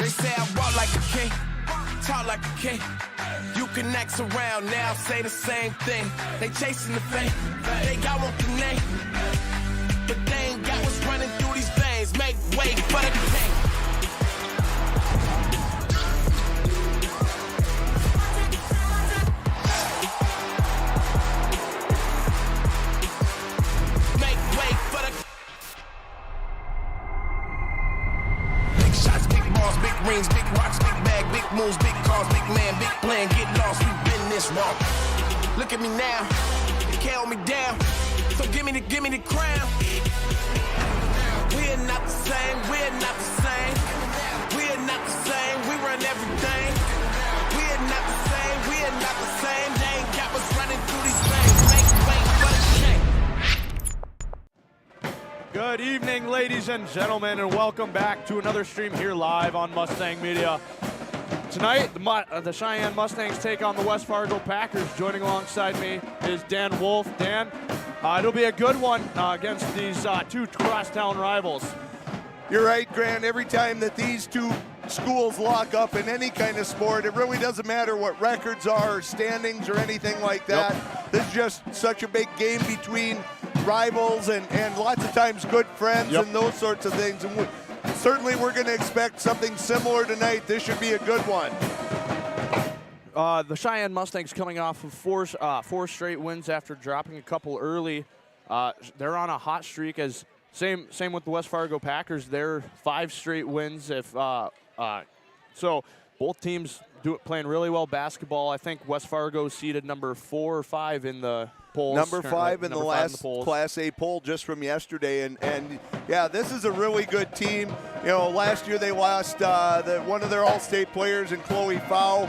They say I walk like a king, talk like a king. You can act around now, say the same thing. They chasing the fame, they got one the name, but they ain't got what's running through these veins. Make way for the king. Make way for the big shots, big balls, big rings, big rocks, big bag, big moves, big cars, big man, big plan. Get lost, we've been this wrong. Look at me now, they can't hold me down. So give me the crown. We're not the same, we're not the same. We're not the same, we run everything. We're not the same, we're not the same. They ain't got what's running through these veins. Make way for the shame. Good evening, ladies and gentlemen, and welcome back to another stream here live on Mustang Media. Tonight, the Cheyenne Mustangs take on the West Fargo Packers. Joining alongside me is Dan Wolf. Dan, it'll be a good one against these two crosstown rivals. You're right, Grant. Every time that these two schools lock up in any kind of sport, it really doesn't matter what records are or standings or anything like that. Yep. This is just such a big game between rivals and lots of times good friends and those sorts of things. And certainly we're going to expect something similar tonight. This should be a good one. The Cheyenne Mustangs coming off of four straight wins after dropping a couple early. They're on a hot streak. As same with the West Fargo Packers. They're 5 straight wins. So both teams playing really well basketball. I think West Fargo seeded number 4 or 5 in the polls. Number 5 in the last Class A poll just from yesterday, and yeah, this is a really good team. You know, last year they lost one of their all-state players in Chloe Fow,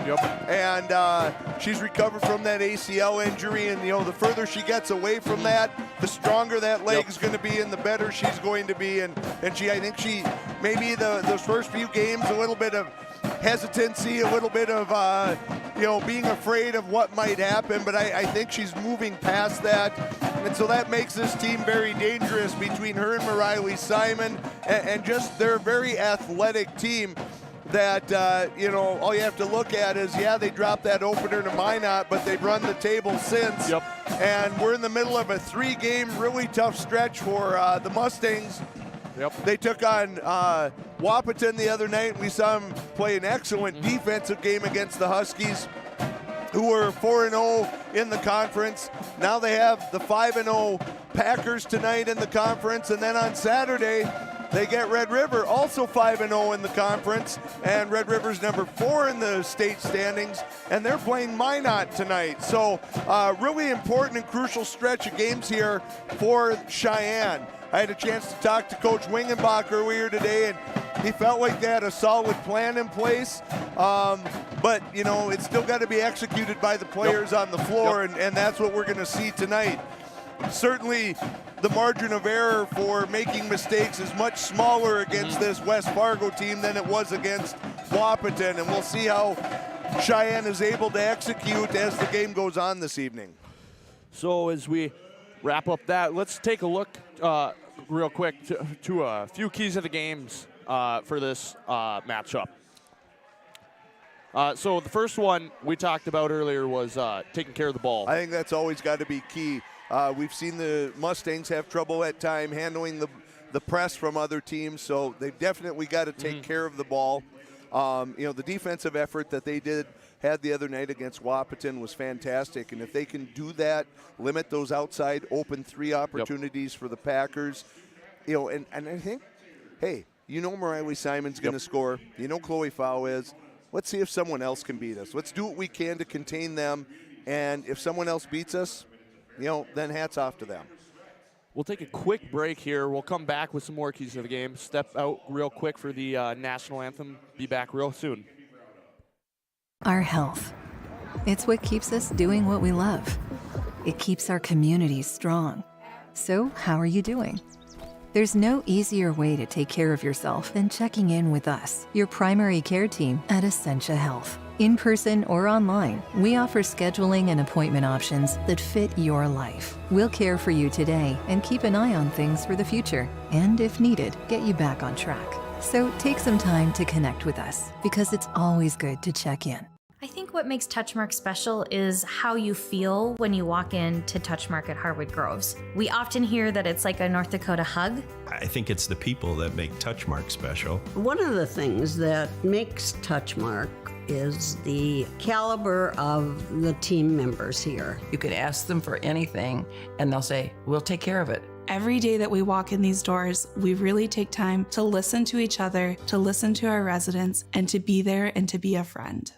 and she's recovered from that ACL injury, and you know, the further she gets away from that, the stronger that leg is going to be and the better she's going to be, and I think she maybe those first few games a little bit of hesitancy, a little bit of being afraid of what might happen, but I think she's moving past that, and so that makes this team very dangerous between her and Riley Simon, and just they're a very athletic team that all you have to look at is they dropped that opener to Minot, but they've run the table since, and we're in the middle of a 3-game really tough stretch for the Mustangs. They took on Wahpeton the other night, and we saw them play an excellent defensive game against the Huskies, who were 4-0 in the conference. Now they have the 5-0 Packers tonight in the conference, and then on Saturday they get Red River, also 5-0 in the conference, and Red River's number 4 in the state standings, and they're playing Minot tonight. So really important and crucial stretch of games here for Cheyenne. I had a chance to talk to Coach Wingenbach earlier today, and he felt like they had a solid plan in place, but it's still got to be executed by the players on the floor, and that's what we're going to see tonight. Certainly the margin of error for making mistakes is much smaller against this West Fargo team than it was against Wahpeton, and we'll see how Cheyenne is able to execute as the game goes on this evening. So as we wrap up that, let's take a look real quick to a few keys of the games for this matchup. So the first one we talked about earlier was taking care of the ball. I think that's always got to be key. We've seen the Mustangs have trouble at time handling the press from other teams, so they've definitely got to take care of the ball. The defensive effort that they had the other night against Wahpeton was fantastic, and if they can do that, limit those outside open 3 opportunities for the Packers, and I think, hey, Riley Simon's going to score. Chloe Fow is. Let's see if someone else can beat us. Let's do what we can to contain them, and if someone else beats us, then hats off to them. We'll take a quick break here. We'll come back with some more keys of the game. Step out real quick for the national anthem. Be back real soon. Our health. It's what keeps us doing what we love. It keeps our communities strong. So, how are you doing? There's no easier way to take care of yourself than checking in with us, your primary care team at Essentia Health. In person or online, we offer scheduling and appointment options that fit your life. We'll care for you today and keep an eye on things for the future, and if needed, get you back on track. So take some time to connect with us, because it's always good to check in. I think what makes Touchmark special is how you feel when you walk into Touchmark at Harwood Groves. We often hear that it's like a North Dakota hug. I think it's the people that make Touchmark special. One of the things that makes Touchmark is the caliber of the team members here. You could ask them for anything, and they'll say, we'll take care of it. Every day that we walk in these doors, we really take time to listen to each other, to listen to our residents, and to be there and to be a friend.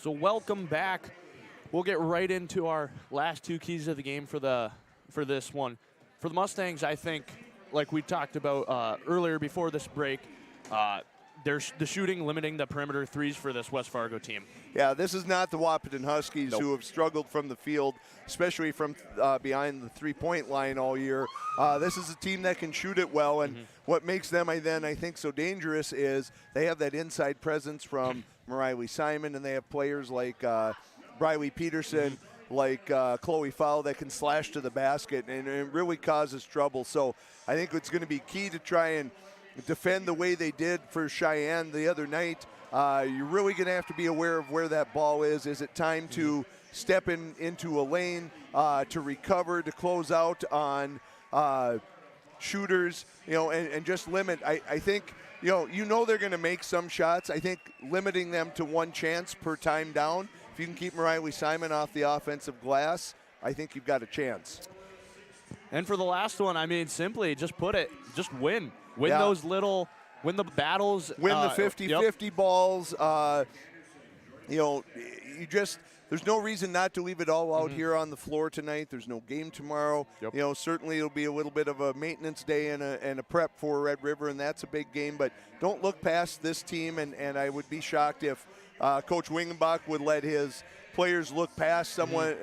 So welcome back. We'll get right into our last two keys of the game for this one. For the Mustangs, I think, like we talked about earlier before this break, there's the shooting limiting the perimeter threes for this West Fargo team. Yeah, this is not the Wahpeton Huskies Nope. who have struggled from the field, especially from behind the three-point line all year. This is a team that can shoot it well, and what makes them, I think, so dangerous is they have that inside presence from Mariley Simon, and they have players like Briley Peterson, like Chloe Fowle that can slash to the basket, and it really causes trouble. So I think it's going to be key to try and defend the way they did for Cheyenne the other night. You're really going to have to be aware of where that ball is. Is it time to step into a lane, to recover, to close out on shooters, and just limit? I think, they're going to make some shots. I think limiting them to one chance per time down, if you can keep Mariley Simon off the offensive glass, I think you've got a chance. And for the last one, simply just just win. Win Yeah. those little, win the battles. Win the 50-50 balls. There's no reason not to leave it all out here on the floor tonight. There's no game tomorrow. Yep. Certainly it'll be a little bit of a maintenance day and a prep for Red River, and that's a big game. But don't look past this team, and I would be shocked if Coach Wingenbach would let his players look past someone,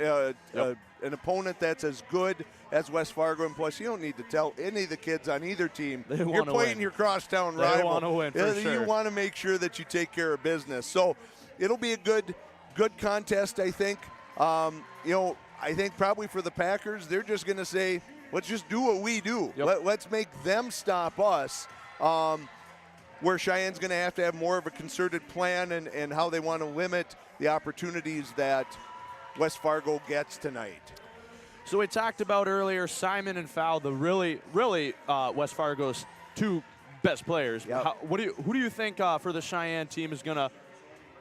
an opponent that's as good as West Fargo. And plus, you don't need to tell any of the kids on either team. You're playing your crosstown rival. They want to win, for sure. You want to make sure that you take care of business. So it'll be a good contest, I think. I think probably for the Packers, they're just going to say, let's just do what we do. Yep. Let's make them stop us. Where Cheyenne's going to have more of a concerted plan and how they want to limit the opportunities that West Fargo gets tonight. So we talked about earlier Simon and Fowle, the really West Fargo's two best players. Yep. Who do you think for the Cheyenne team is going to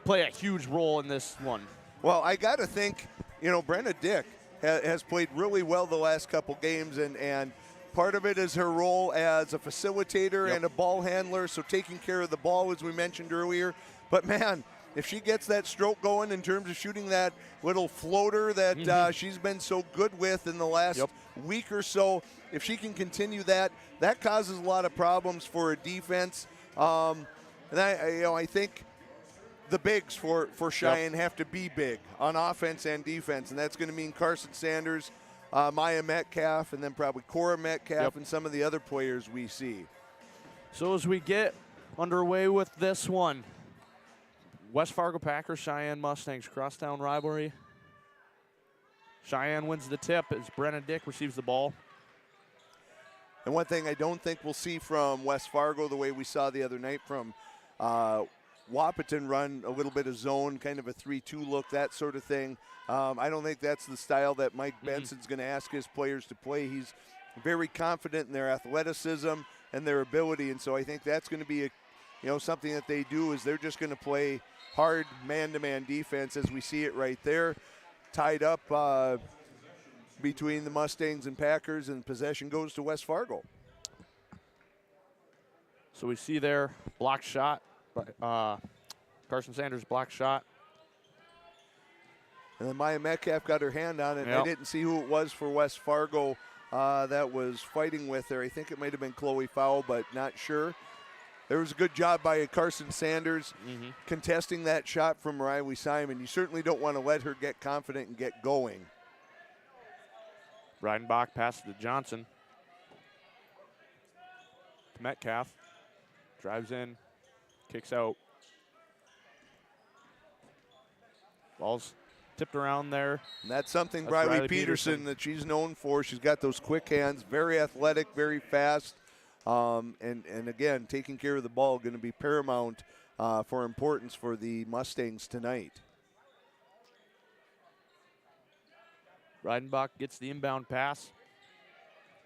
play a huge role in this one? Well, I got to think, Brenna Dick has played really well the last couple games, and part of it is her role as a facilitator and a ball handler, so taking care of the ball, as we mentioned earlier. But, man, if she gets that stroke going in terms of shooting that little floater that she's been so good with in the last week or so, if she can continue that causes a lot of problems for a defense. And I think the bigs for Cheyenne have to be big on offense and defense, and that's going to mean Carson Sanders, Maya Metcalf, and then probably Cora Metcalf and some of the other players we see. So as we get underway with this one, West Fargo Packers, Cheyenne Mustangs, crosstown rivalry. Cheyenne wins the tip as Brenna Dick receives the ball. And one thing I don't think we'll see from West Fargo, the way we saw the other night from Wahpeton, run a little bit of zone, kind of a 3-2 look, that sort of thing. I don't think that's the style that Mike Benson's going to ask his players to play. He's very confident in their athleticism and their ability, and so I think that's going to be something that they do is they're just going to play hard man-to-man defense as we see it right there. Tied up between the Mustangs and Packers, and possession goes to West Fargo. So we see there, block shot, Carson Sanders block shot. And then Maya Metcalf got her hand on it. Yep. I didn't see who it was for West Fargo that was fighting with her. I think it might have been Chloe Fowl, but not sure. There was a good job by Carson Sanders contesting that shot from Riley Simon. You certainly don't want to let her get confident and get going. Breidenbach passes to Johnson. To Metcalf. Drives in, kicks out. Ball's tipped around there. And that's something Riley Peterson that she's known for. She's got those quick hands, very athletic, very fast. And again, taking care of the ball going to be paramount for importance for the Mustangs tonight. Breidenbach gets the inbound pass.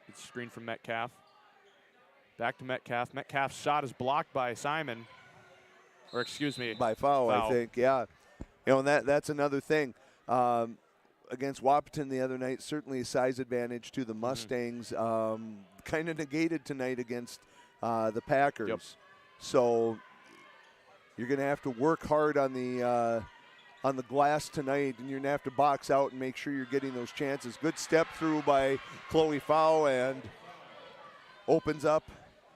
It's a screen from Metcalf. Back to Metcalf. Metcalf's shot is blocked by Simon. Or excuse me. By foul, I think, yeah. And that's another thing. Against Wahpeton the other night, certainly a size advantage to the Mustangs. Kind of negated tonight against the Packers. Yep. So you're going to have to work hard on the glass tonight, and you're going to have to box out and make sure you're getting those chances. Good step through by Chloe Fowl and opens up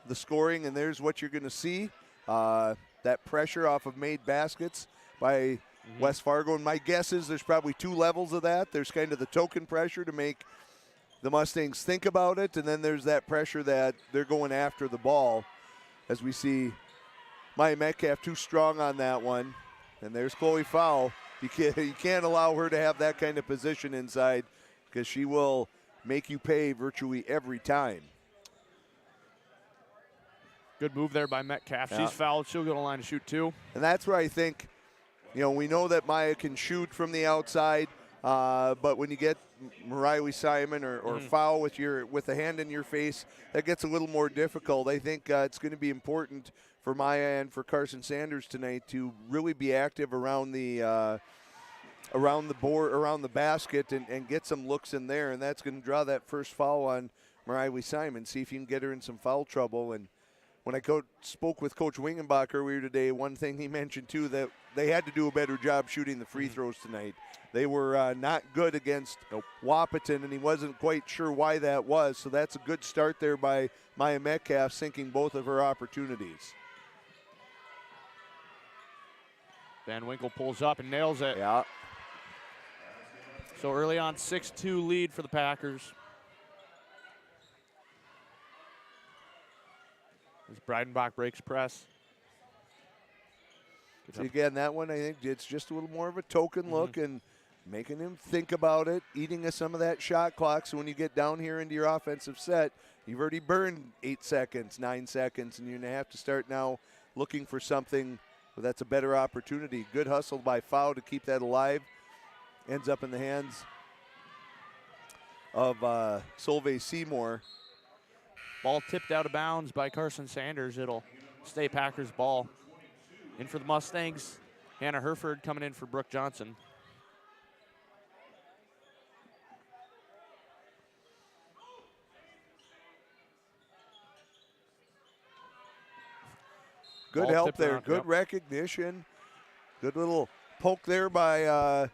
the scoring, and there's what you're going to see. That pressure off of made baskets by West Fargo. And my guess is there's probably two levels of that. There's kind of the token pressure to make the Mustangs think about it, and then there's that pressure that they're going after the ball. As we see Maya Metcalf too strong on that one. And there's Chloe Fowl. You can't allow her to have that kind of position inside, because she will make you pay virtually every time. Good move there by Metcalf. She's fouled. She'll go to the line to shoot two. And that's where I think, we know that Maya can shoot from the outside, but when you get Riley Simon or foul with a hand in your face, that gets a little more difficult. I think it's going to be important for Maya and for Carson Sanders tonight to really be active around the board, around the basket, and get some looks in there. And that's going to draw that first foul on Riley Simon. See if you can get her in some foul trouble. And when I spoke with Coach Wingenbach earlier today, one thing he mentioned too, that they had to do a better job shooting the free throws tonight. They were not good against Wahpeton, and he wasn't quite sure why that was. So that's a good start there by Maya Metcalf, sinking both of her opportunities. Van Winkle pulls up and nails it. Yeah. So early on, 6-2 lead for the Packers. As Breidenbach breaks press. So again, that one, I think it's just a little more of a token look and making him think about it, eating some of that shot clock. So when you get down here into your offensive set, you've already burned 8 seconds, 9 seconds, and you're going to have to start now looking for something that's a better opportunity. Good hustle by Fowl to keep that alive. Ends up in the hands of Solveig Seymour. Ball tipped out of bounds by Carson Sanders. It'll stay Packers ball. In for the Mustangs, Hannah Herford coming in for Brooke Johnson. Good Ball help there, around, good recognition. Good little poke there by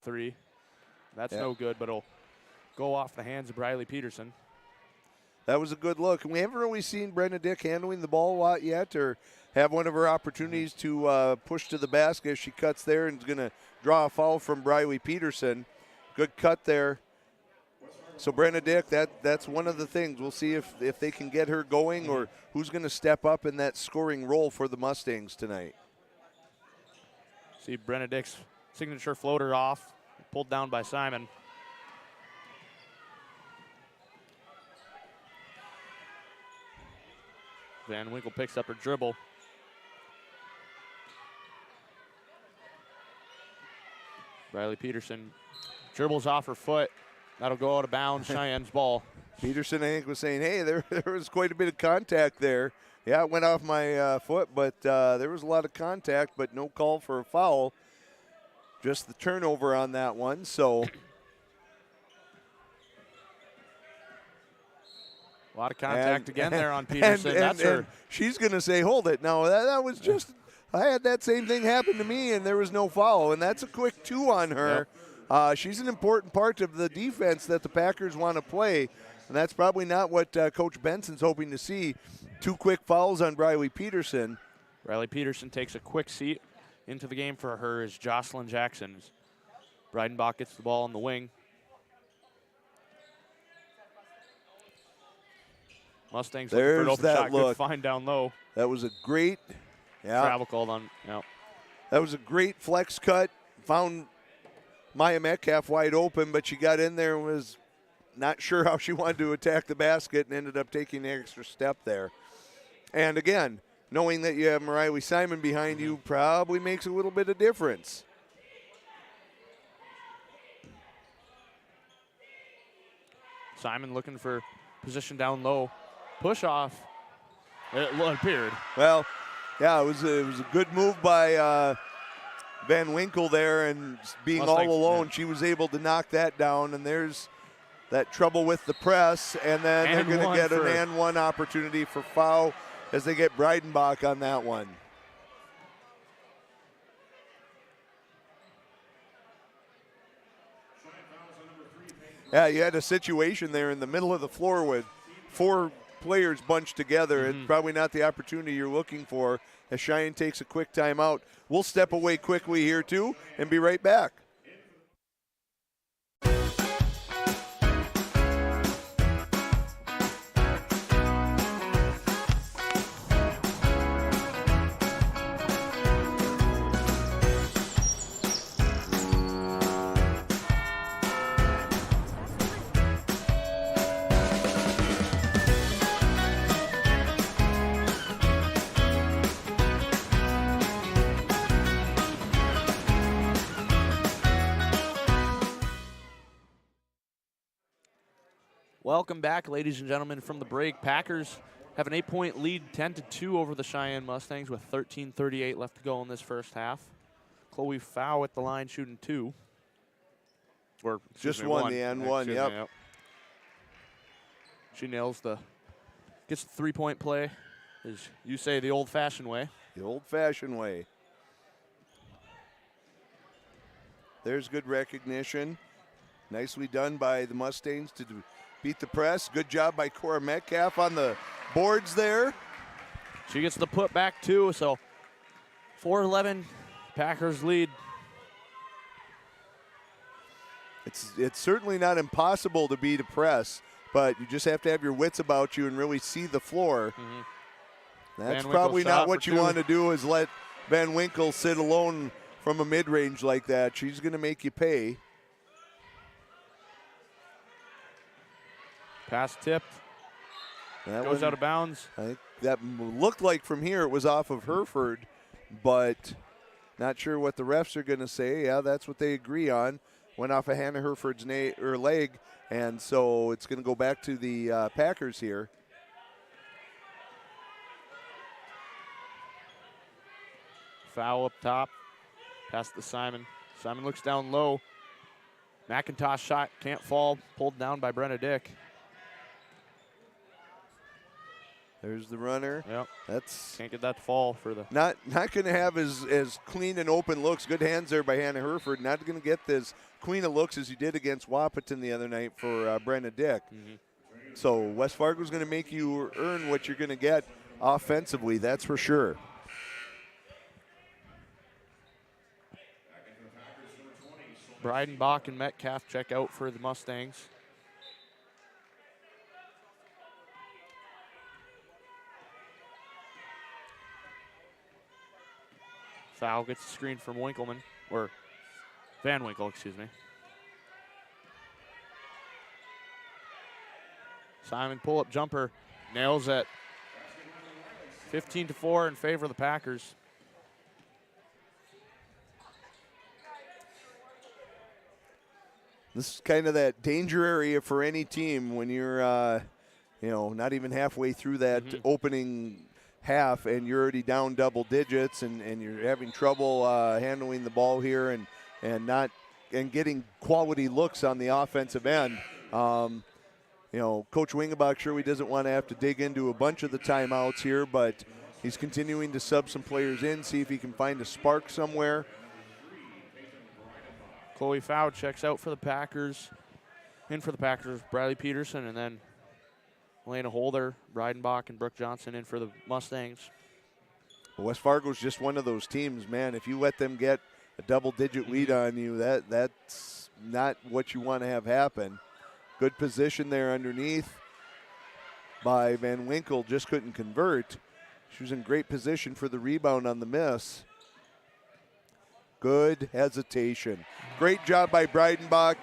three. That's no good, but it'll go off the hands of Riley Peterson. That was a good look. And we haven't really seen Brenna Dick handling the ball a lot yet, or have one of her opportunities to push to the basket. She cuts there and is going to draw a foul from Riley Peterson. Good cut there. So Brenna Dick, that's one of the things. We'll see if they can get her going or who's going to step up in that scoring role for the Mustangs tonight. See Brenna Dick's signature floater off, pulled down by Simon. Van Winkle picks up her dribble. Riley Peterson dribbles off her foot. That'll go out of bounds. Cheyenne's ball. Peterson, I think, was saying, hey, there was quite a bit of contact there. Yeah, it went off my foot, but there was a lot of contact, but no call for a foul. Just the turnover on that one, so. A lot of contact again there on Peterson. That's her. And she's going to say, hold it. No, that was just, I had that same thing happen to me, and there was no foul, and that's a quick 2 on her. Yep. She's an important part of the defense that the Packers want to play, and that's probably not what Coach Benson's hoping to see. 2 quick fouls on Riley Peterson. Riley Peterson takes a quick seat into the game for her as Jocelyn Jackson. Breidenbach gets the ball on the wing. Mustangs looking for an open shot. Good find down low. That was a great travel called on. Yep. That was a great flex cut. Found Maya Metcalf wide open, but she got in there and was not sure how she wanted to attack the basket and ended up taking the extra step there. And again, knowing that you have Mariah Simon behind you probably makes a little bit of difference. Simon looking for position down low. Push off. It appeared. Well, yeah, it was a good move by Van Winkle there, and being all alone, she was able to knock that down. And there's that trouble with the press, and then they're going to get an and one opportunity for foul as they get Breidenbach on that one. Yeah, you had a situation there in the middle of the floor with 4 players bunched together. It's probably not the opportunity you're looking for as Cheyenne takes a quick timeout. We'll step away quickly here too and be right back. Welcome back, ladies and gentlemen, from the break. Packers have an 8-point lead, 10-2 over the Cheyenne Mustangs with 13:38 left to go in this first half. Chloe Fow at the line shooting 2. Or just one, the and one, yep. She nails gets the 3-point play, as you say, the old-fashioned way. The old-fashioned way. There's good recognition. Nicely done by the Mustangs to beat the press. Good job by Cora Metcalf on the boards there. She gets the put back too, so 4-11, Packers lead. It's certainly not impossible to beat a press, but you just have to have your wits about you and really see the floor. That's probably not what you want to do, is let Van Winkle sit alone from a mid-range like that. She's going to make you pay. Pass tipped. That goes out of bounds. I think that looked like from here it was off of Hereford, but not sure what the refs are going to say. Yeah, that's what they agree on. Went off of Hannah Hereford's leg, and so it's going to go back to the Packers here. Foul up top. Pass to Simon. Simon looks down low. McIntosh shot can't fall. Pulled down by Brenna Dick. There's the runner. Yep. That's can't get that to fall for the. Not going to have as clean and open looks. Good hands there by Hannah Hereford. Not going to get this clean of looks as you did against Wahpeton the other night for Brenna Dick. So West Fargo's going to make you earn what you're going to get offensively. That's for sure. Breidenbach and Metcalf check out for the Mustangs. Foul gets the screen from Winkleman, or Van Winkle, excuse me. Simon pull-up jumper, nails it. 15-4 in favor of the Packers. This is kind of that danger area for any team when you're, not even halfway through that opening half and you're already down double digits and you're having trouble handling the ball here and getting quality looks on the offensive end. Coach Wingenbach surely doesn't want to have to dig into a bunch of the timeouts here, but he's continuing to sub some players in, see if he can find a spark somewhere. Chloe Fow checks out for the Packers. In for the Packers, Bradley Peterson, and then Elena Holder, Breidenbach, and Brooke Johnson in for the Mustangs. West Fargo's just one of those teams, man. If you let them get a double-digit lead on you, that's not what you want to have happen. Good position there underneath by Van Winkle, just couldn't convert. She was in great position for the rebound on the miss. Good hesitation. Great job by Breidenbach,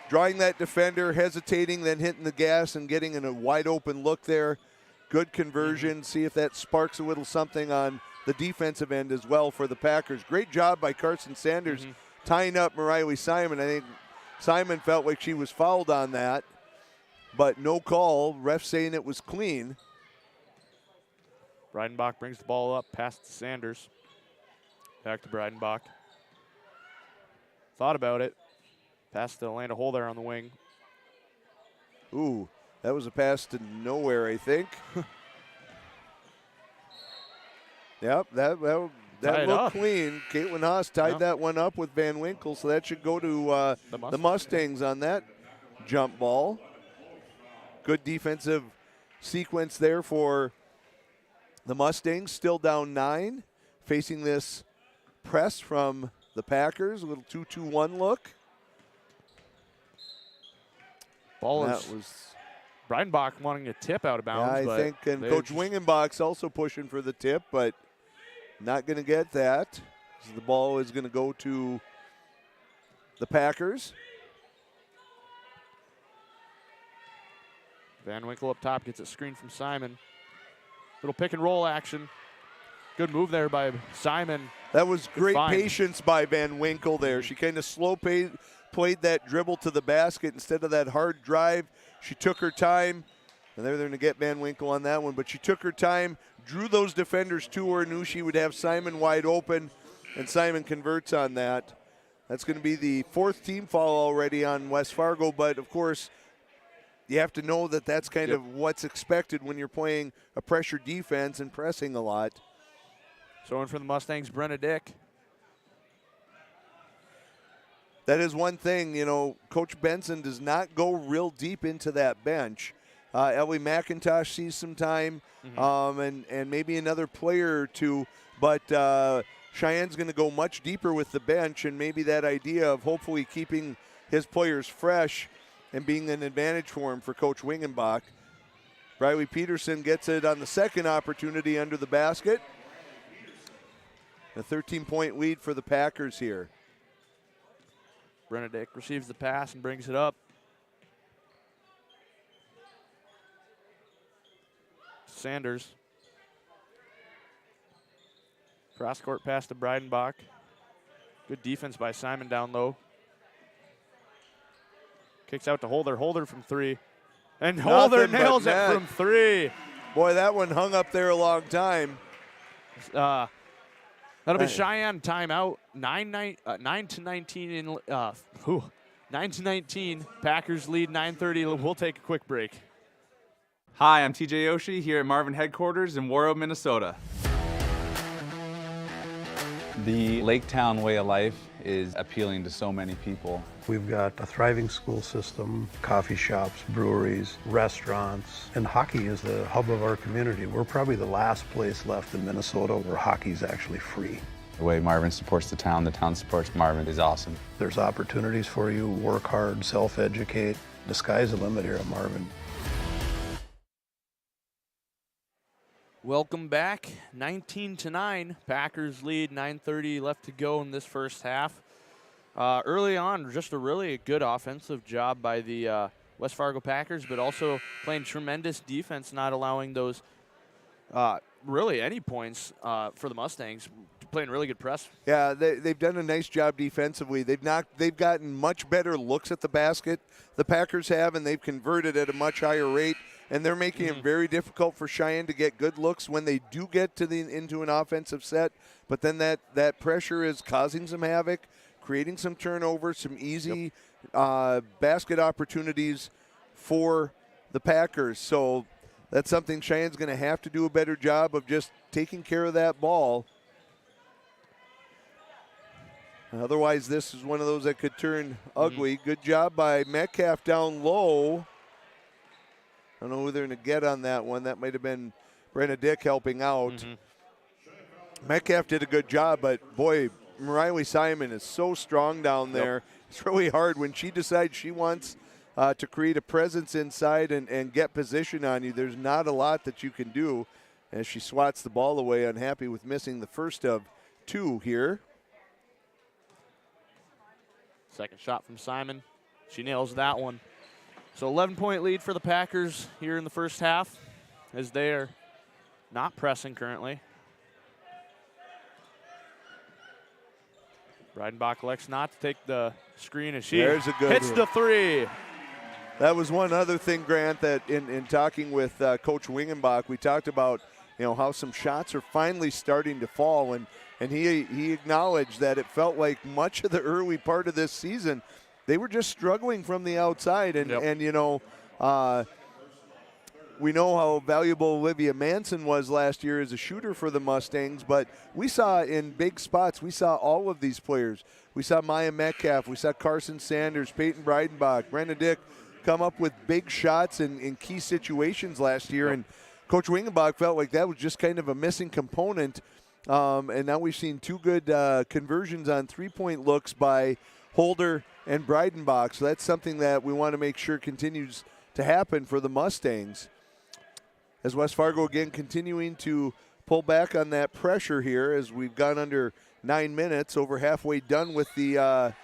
drawing that defender, hesitating, then hitting the gas and getting in a wide open look there. Good conversion. See if that sparks a little something on the defensive end as well for the Packers. Great job by Carson Sanders tying up Mariley Simon. I think Simon felt like she was fouled on that, but no call. Ref saying it was clean. Breidenbach brings the ball up, past to Sanders. Back to Breidenbach. Thought about it. Pass to Elena Holder on the wing. Ooh, that was a pass to nowhere, I think. Yep, that looked clean. Caitlin Haas tied that one up with Van Winkle, so that should go to the Mustangs on that jump ball. Good defensive sequence there for the Mustangs. Still down 9, facing this press from the Packers. A little 2-2-1 look. Ball is Breidenbach wanting a tip out of bounds. Yeah, I think, and Coach Wingenbach's also pushing for the tip, but not going to get that. So the ball is going to go to the Packers. Van Winkle up top gets a screen from Simon. Little pick and roll action. Good move there by Simon. That was great patience by Van Winkle there. She kind of slow played that dribble to the basket instead of that hard drive. She took her time, and they're going to get Van Winkle on that one, but she took her time, drew those defenders to her, knew she would have Simon wide open, and Simon converts on that. That's going to be the 4th team foul already on West Fargo, but of course, you have to know that that's kind of what's expected when you're playing a pressure defense and pressing a lot. So in for the Mustangs, Brenna Dick. That is one thing, Coach Benson does not go real deep into that bench. Ellie McIntosh sees some time, and maybe another player or two, but Cheyenne's going to go much deeper with the bench, and maybe that idea of hopefully keeping his players fresh and being an advantage for him for Coach Wingenbach. Briley Peterson gets it on the second opportunity under the basket. A 13-point lead for the Packers here. Brenna Dick receives the pass and brings it up. Sanders. Cross-court pass to Breidenbach. Good defense by Simon down low. Kicks out to Holder. Holder from 3. And Holder nails it from 3. Boy, that one hung up there a long time. That'll be Cheyenne timeout. 9-19 in 9-19. Packers lead 9:30. We'll take a quick break. Hi, I'm TJ Oshie here at Marvin headquarters in Warroad, Minnesota. The Lake Town way of life is appealing to so many people. We've got a thriving school system, coffee shops, breweries, restaurants, and hockey is the hub of our community. We're probably the last place left in Minnesota where hockey is actually free. The way Marvin supports the town supports Marvin is awesome. There's opportunities for you, work hard, self-educate. The sky's the limit here at Marvin. Welcome back. 19-9. Packers lead. 9:30 left to go in this first half. Early on, just a really good offensive job by the West Fargo Packers, but also playing tremendous defense, not allowing those really any points for the Mustangs. playing really good press. Yeah, they've done a nice job defensively. They've gotten much better looks at the basket. The Packers have, and they've converted at a much higher rate. And they're making it very difficult for Cheyenne to get good looks when they do get to into an offensive set. But then that pressure is causing some havoc, creating some turnovers, some easy basket opportunities for the Packers. So that's something Cheyenne's going to have to do a better job of just taking care of that ball. Otherwise, this is one of those that could turn ugly. Good job by Metcalf down low. I don't know who they're going to get on that one. That might have been Brenna Dick helping out. Metcalf did a good job, but boy, Riley Simon is so strong down there. It's really hard when she decides she wants to create a presence inside and get position on you. There's not a lot that you can do as she swats the ball away, unhappy with missing the first of two here. Second shot from Simon. She nails that one. So 11-point lead for the Packers here in the first half as they are not pressing currently. Breidenbach elects not to take the screen as she hits the three. That was one other thing, Grant, that in talking with Coach Wingenbach, we talked about how some shots are finally starting to fall, and he acknowledged that it felt like much of the early part of this season they were just struggling from the outside, and we know how valuable Olivia Manson was last year as a shooter for the Mustangs, but we saw in big spots, we saw all of these players. We saw Maya Metcalf, we saw Carson Sanders, Peyton Breidenbach, Brenda Dick come up with big shots in key situations last year, and Coach Wingenbach felt like that was just kind of a missing component, and now we've seen two good conversions on three-point looks by Holder and Breidenbach, so that's something that we want to make sure continues to happen for the Mustangs. As West Fargo again continuing to pull back on that pressure here as we've gone under 9 minutes, over halfway done with the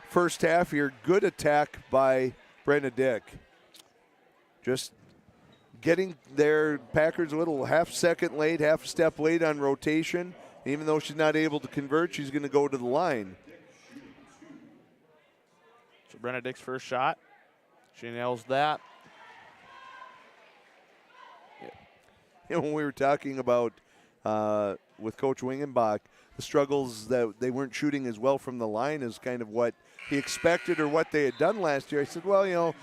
first half here. Good attack by Brenna Dick. Just getting their Packers a little half step late on rotation. Even though she's not able to convert, she's going to go to the line. So Brenna Dick's first shot. She nails that. When we were talking about with Coach Wingenbach, the struggles that they weren't shooting as well from the line is kind of what he expected or what they had done last year. I said, well,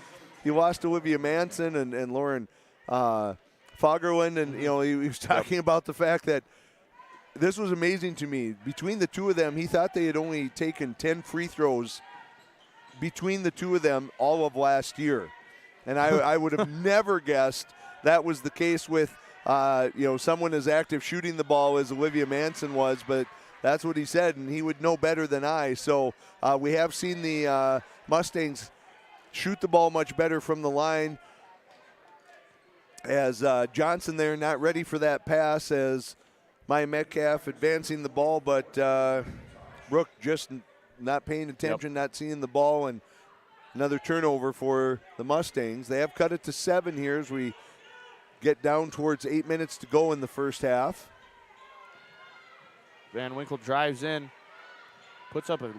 you lost Olivia Manson and Lauren Fagerlund, and he was talking about the fact that this was amazing to me. Between the two of them, he thought they had only taken 10 free throws between the two of them all of last year. And I would have never guessed that was the case with someone as active shooting the ball as Olivia Manson was, but that's what he said, and he would know better than I. So we have seen the Mustangs shoot the ball much better from the line as Johnson there not ready for that pass as Maya Metcalf advancing the ball, but Brooke just not paying attention, not seeing the ball, and another turnover for the Mustangs. They have cut it to 7 here as we get down towards 8 minutes to go in the first half. Van Winkle drives in, puts up a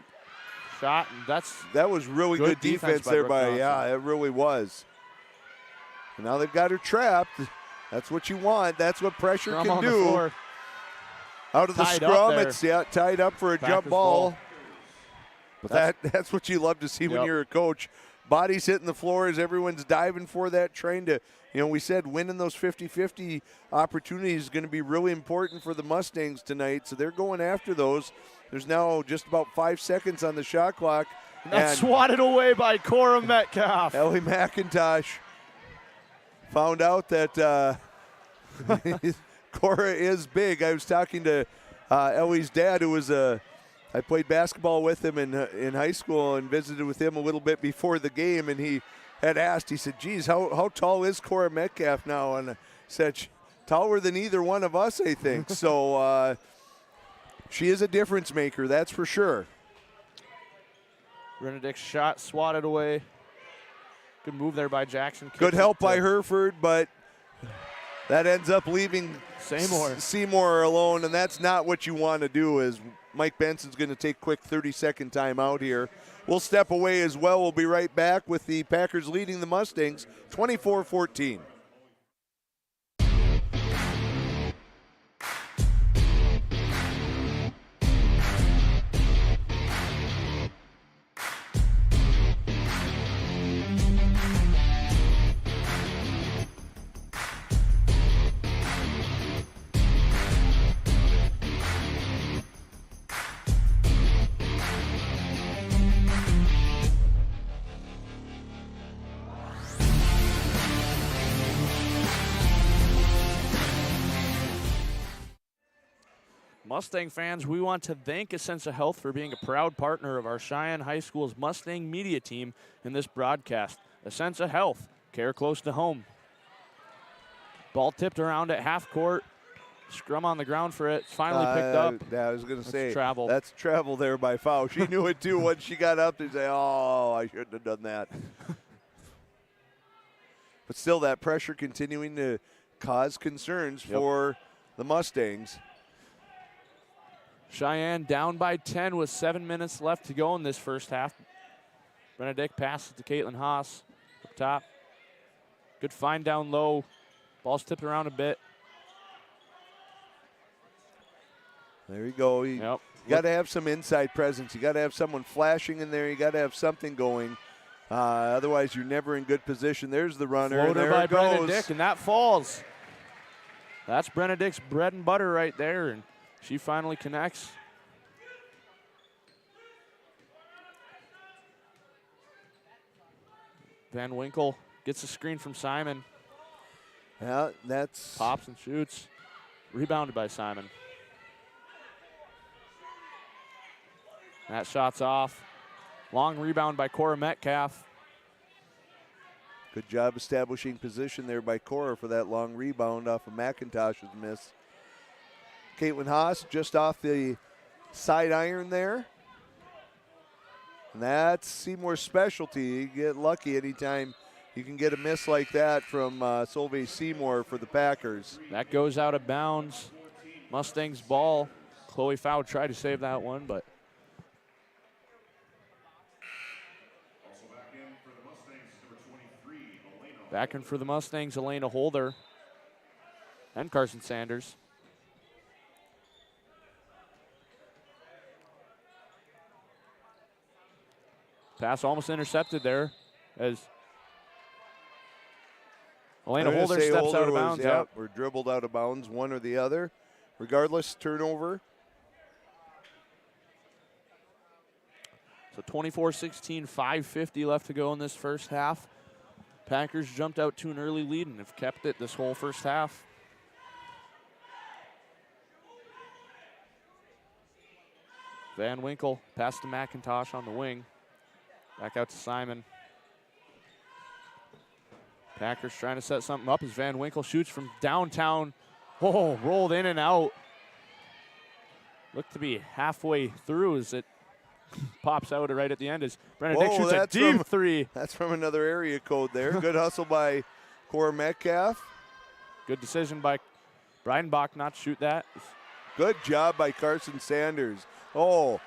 shot, and that was really good defense there by it really was. And now they've got her trapped. That's what you want. That's what pressure can do. Out of the scrum, it's tied up for a jump ball. But that's what you love to see when you're a coach. Bodies hitting the floor as everyone's diving for that, trying to, we said winning those 50-50 opportunities is going to be really important for the Mustangs tonight. So they're going after those. There's now just about 5 seconds on the shot clock. That's swatted away by Cora Metcalf. Ellie McIntosh found out that Cora is big. I was talking to Ellie's dad, who was I played basketball with him in high school and visited with him a little bit before the game, and he had asked, he said, geez, how tall is Cora Metcalf now? And I said, taller than either one of us, I think. So she is a difference maker, that's for sure. Benedict's shot swatted away. Good move there by Jackson. Good help by Hereford, but that ends up leaving Seymour alone, and that's not what you want to do. Is Mike Benson's going to take quick 30-second timeout here. We'll step away as well. We'll be right back with the Packers leading the Mustangs 24-14. Mustang fans, we want to thank Essentia Health for being a proud partner of our Cheyenne High School's Mustang media team in this broadcast. Essentia Health, care close to home. Ball tipped around at half court. Scrum on the ground for it. Finally picked up. Yeah, I was going to say, travel. That's travel there by foul. She knew it too. Once she got up, they say, oh, I shouldn't have done that. But still, that pressure continuing to cause concerns for the Mustangs. Cheyenne down by 10 with 7 minutes left to go in this first half. Benedict passes to Caitlin Haas up top. Good find down low. Ball's tipped around a bit. There you go. You got to have some inside presence. You got to have someone flashing in there. You got to have something going. Otherwise, you're never in good position. There's the runner. Floater there by it goes. Benedict, and that falls. That's Benedict's bread and butter right there, and she finally connects. Van Winkle gets a screen from Simon. Yeah, that's... Pops and shoots. Rebounded by Simon. That shot's off. Long rebound by Cora Metcalf. Good job establishing position there by Cora for that long rebound off of McIntosh's miss. Caitlin Haas just off the side iron there. And that's Seymour's specialty. You get lucky anytime you can get a miss like that from Solveig Seymour for the Packers. That goes out of bounds. Mustangs ball. Chloe Fow tried to save that one, but back in for the Mustangs, Elena Holder and Carson Sanders. Pass almost intercepted there as Elena Holder steps out of bounds. Or dribbled out of bounds, one or the other. Regardless, turnover. So 24-16, 5:50 left to go in this first half. Packers jumped out to an early lead and have kept it this whole first half. Van Winkle pass to McIntosh on the wing. Back out to Simon. Packers trying to set something up as Van Winkle shoots from downtown. Oh, rolled in and out. Looked to be halfway through as it pops out right at the end as Benedict shoots a deep three. That's from another area code there. Good hustle by Cora Metcalf. Good decision by Breidenbach not to shoot that. Good job by Carson Sanders. Oh,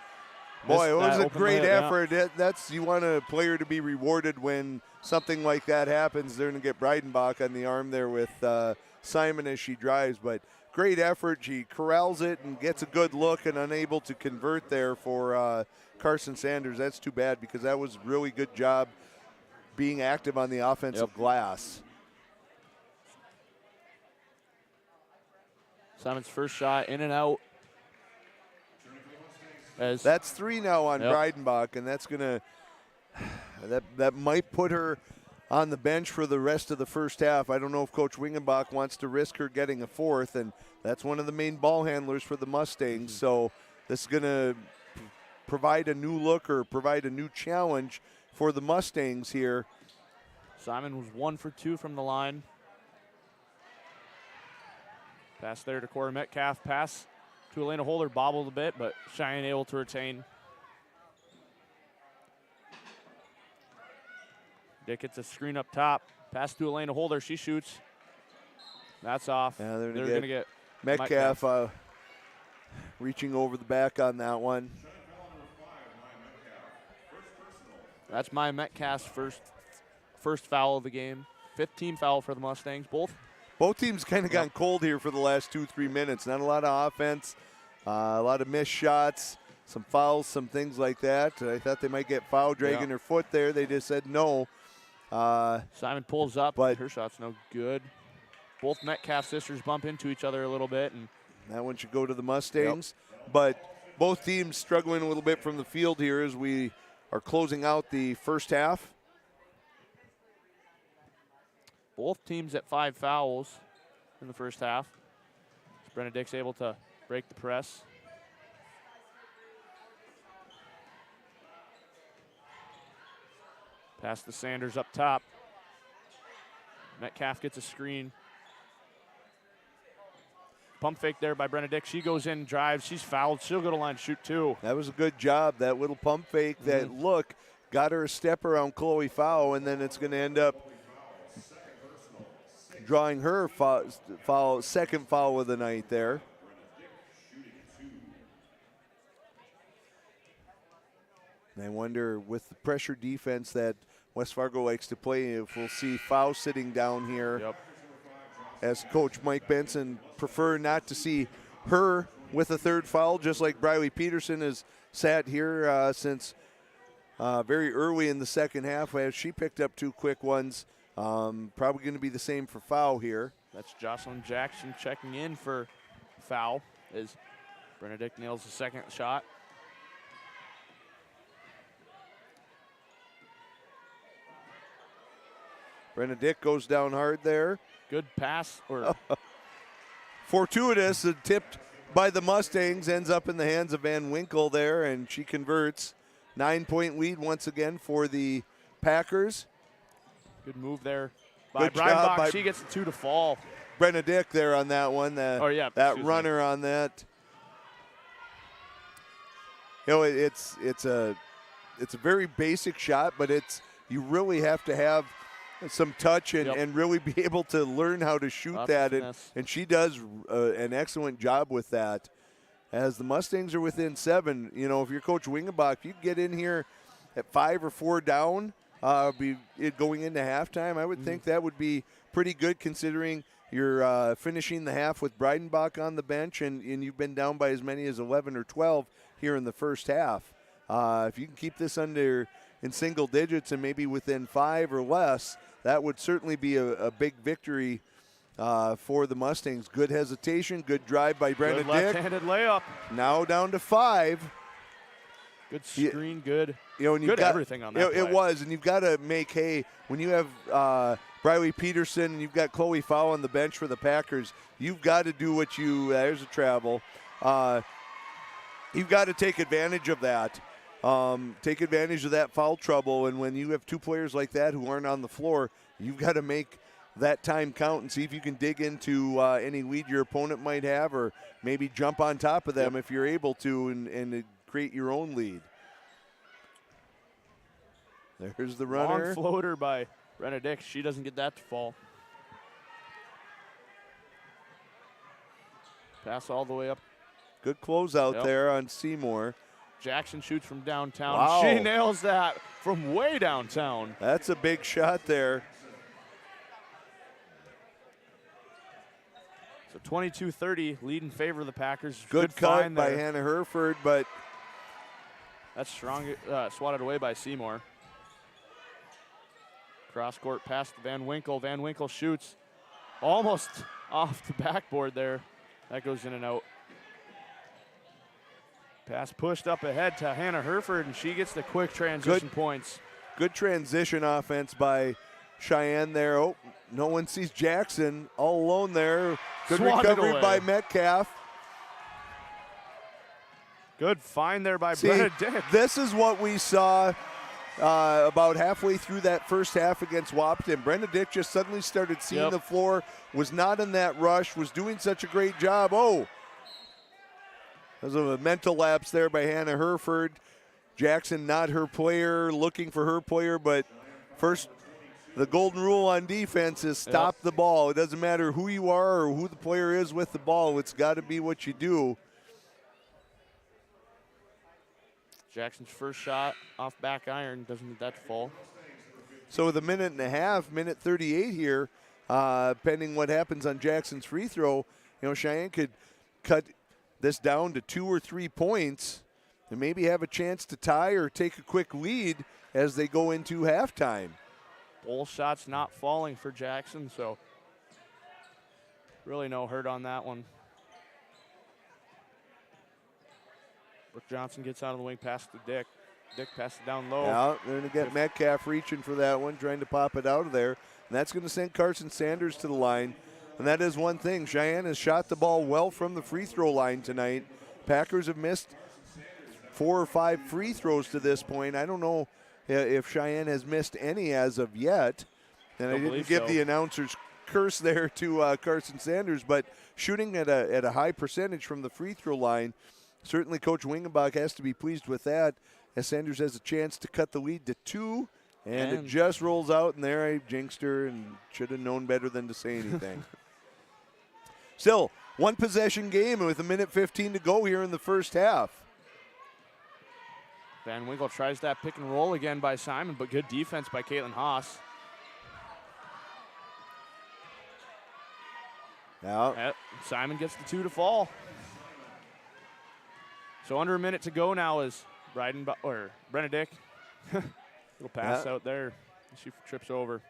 boy, it was a great effort. That's, you want a player to be rewarded when something like that happens. They're going to get Breidenbach on the arm there with Simon as she drives, but great effort. She corrals it and gets a good look and unable to convert there for Carson Sanders. That's too bad because that was a really good job being active on the offensive glass. Simon's first shot in and out. That's 3 now on Breidenbach, and that's gonna that might put her on the bench for the rest of the first half. I don't know if Coach Wingenbach wants to risk her getting a fourth, and that's one of the main ball handlers for the Mustangs. So this is gonna provide a new look or provide a new challenge for the Mustangs here. Simon was 1 for 2 from the line. Pass there to Cora Metcalf. Pass to Elena Holder, bobbled a bit, but Cheyenne able to retain. Dick gets a screen up top. Pass to Elena Holder. She shoots. That's off. Yeah, they're going to get Metcalf reaching over the back on that one. That's my Metcalf's first foul of the game. 5th team foul for the Mustangs. Both teams kind of gotten cold here for the last 2-3 minutes. Not a lot of offense, a lot of missed shots, some fouls, some things like that. I thought they might get foul, dragging their foot there. They just said no. Simon pulls up, but her shot's no good. Both Metcalf sisters bump into each other a little bit, and that one should go to the Mustangs. But both teams struggling a little bit from the field here as we are closing out the first half. Both teams at 5 fouls in the first half. Benedict's able to break the press. Pass to Sanders up top. Metcalf gets a screen. Pump fake there by Benedict. She goes in, drives. She's fouled. She'll go to line, shoot 2. That was a good job. That little pump fake, that look, got her a step around Chloe Fowl, and then it's going to end up drawing her second foul of the night there. And I wonder, with the pressure defense that West Fargo likes to play, if we'll see Fowl sitting down here. As Coach Mike Benson prefer not to see her with a 3rd foul, just like Briley Peterson has sat here since very early in the second half as she picked up 2 quick ones. Probably going to be the same for foul here. That's Jocelyn Jackson checking in for foul as Benedict nails the second shot. Benedict goes down hard there. Good pass. Or fortuitous, tipped by the Mustangs, ends up in the hands of Van Winkle there, and she converts. 9-point lead once again for the Packers. Good move there by Breinbach. She gets the 2 to fall. Benedict there on that one. That runner on that. You know, it's a very basic shot, but you really have to have some touch and really be able to learn how to shoot that. And she does an excellent job with that. As the Mustangs are within 7, you know, if you're Coach Wingenbach, if you get in here at 5 or 4 down, going into halftime, I would think that would be pretty good considering you're finishing the half with Breidenbach on the bench and you've been down by as many as 11 or 12 here in the first half. If you can keep this under in single digits and maybe within 5 or less, that would certainly be a big victory for the Mustangs. Good hesitation, good drive by Brenda Dick. Left-handed layup. Now down to 5. Good screen, good. You know, and good everything on that play. It was, and you've got to make hay. When you have Briley Peterson and you've got Chloe Fowl on the bench for the Packers, you've got to do there's a travel. You've got to take advantage of that. Take advantage of that foul trouble, and when you have 2 players like that who aren't on the floor, you've got to make that time count and see if you can dig into any lead your opponent might have, or maybe jump on top of them if you're able to and create your own lead. There's the runner. Long floater by Benedict. She doesn't get that to fall. Pass all the way up. Good closeout there on Seymour. Jackson shoots from downtown. Wow. She nails that from way downtown. That's a big shot there. So 22-30, lead in favor of the Packers. Good cut by Hannah Herford, but that's strong, swatted away by Seymour. Cross court pass to Van Winkle. Van Winkle shoots almost off the backboard there. That goes in and out. Pass pushed up ahead to Hannah Herford, and she gets the quick transition points. Good transition offense by Cheyenne there. Oh, no one sees Jackson all alone there. Good recovery by Metcalf. Good find there by Benedict. This is what we saw about halfway through that first half against Wapton. Benedict just suddenly started seeing the floor, was not in that rush, was doing such a great job. Oh, there's a mental lapse there by Hannah Herford. Jackson not her player, looking for her player, but first the golden rule on defense is stop the ball. It doesn't matter who you are or who the player is with the ball. It's got to be what you do. Jackson's first shot off back iron, doesn't need that to fall. So with a minute and a half, minute 38 here, pending what happens on Jackson's free throw, Cheyenne could cut this down to 2 or 3 points and maybe have a chance to tie or take a quick lead as they go into halftime. Both shots not falling for Jackson, so really no hurt on that one. Brooke Johnson gets out of the wing, pass to Dick. Dick passes it down low. Yeah, they're going to get Metcalf reaching for that one, trying to pop it out of there. And that's going to send Carson Sanders to the line. And that is one thing. Cheyenne has shot the ball well from the free throw line tonight. Packers have missed 4 or 5 free throws to this point. I don't know if Cheyenne has missed any as of yet. And I didn't give the announcer's curse there to Carson Sanders, but shooting at a high percentage from the free throw line, certainly Coach Wingenbach has to be pleased with that, as Sanders has a chance to cut the lead to 2, and it just rolls out, and there I jinxed her and should have known better than to say anything. Still, 1 possession game with a minute 15 to go here in the first half. Van Winkle tries that pick and roll again by Simon, but good defense by Caitlin Haas. Now Simon gets the 2 to fall. So under a minute to go now is Brenna Dick. Little pass out there. She trips over.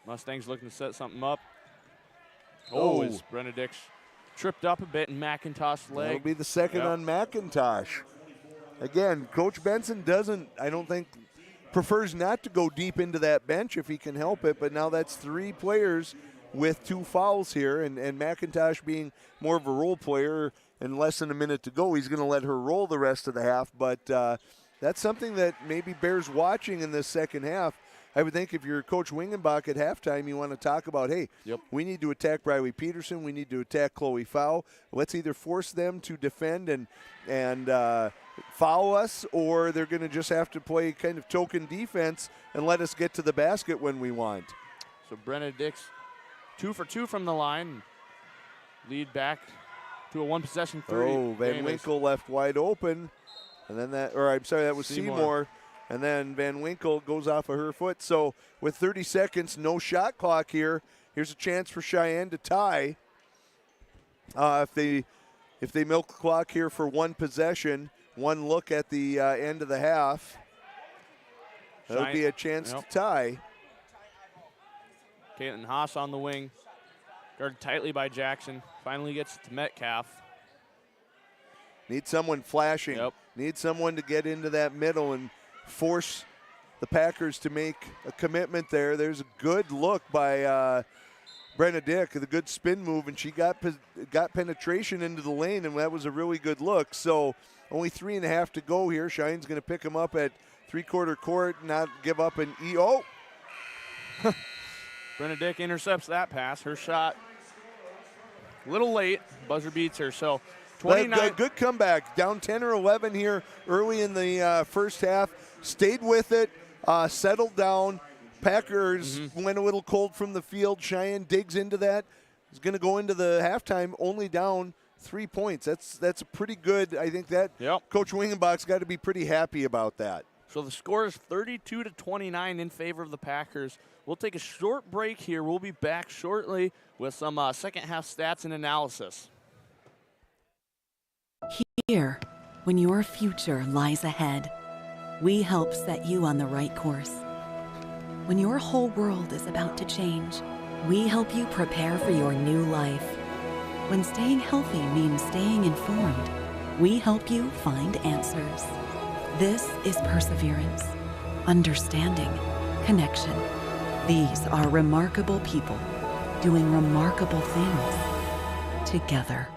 Mustangs looking to set something up. Is Brenna Dick tripped up a bit in McIntosh's leg. That'll be the second on McIntosh. Again, Coach Benson prefers not to go deep into that bench if he can help it, but now that's 3 players with 2 fouls here, and McIntosh being more of a role player and less than a minute to go, he's going to let her roll the rest of the half, but that's something that maybe bears watching in this second half. I would think if you're Coach Wingenbach at halftime, you want to talk about, hey, we need to attack Briley Peterson, we need to attack Chloe Fowl. Let's either force them to defend and foul us, or they're going to just have to play kind of token defense and let us get to the basket when we want. So Brenna Dick's 2 for 2 from the line. Lead back to a 1-possession 3. Van Winkle left wide open. And then that was Seymour. And then Van Winkle goes off of her foot. So with 30 seconds, no shot clock here. Here's a chance for Cheyenne to tie. If they milk the clock here for 1 possession, 1 look at the end of the half, that would be a chance to tie. Caitlin Haas on the wing, guarded tightly by Jackson. Finally gets to Metcalf. Need someone flashing. Need someone to get into that middle and force the Packers to make a commitment there. There's a good look by Brenna Dick, the good spin move, and she got penetration into the lane, and that was a really good look. So only 3.5 to go here. Cheyenne's going to pick them up at 3/4 court, not give up an Brenna Dick intercepts that pass. Her shot a little late. Buzzer beats her. So 29. Good comeback. Down 10 or 11 here early in the first half. Stayed with it. Settled down. Packers went a little cold from the field. Cheyenne digs into that. Is going to go into the halftime only down 3 points. That's a pretty good. I think that Coach Wingenbach's got to be pretty happy about that. So the score is 32-29 in favor of the Packers. We'll take a short break here. We'll be back shortly with some second half stats and analysis. Here, when your future lies ahead, we help set you on the right course. When your whole world is about to change, we help you prepare for your new life. When staying healthy means staying informed, we help you find answers. This is perseverance, understanding, connection. These are remarkable people doing remarkable things together.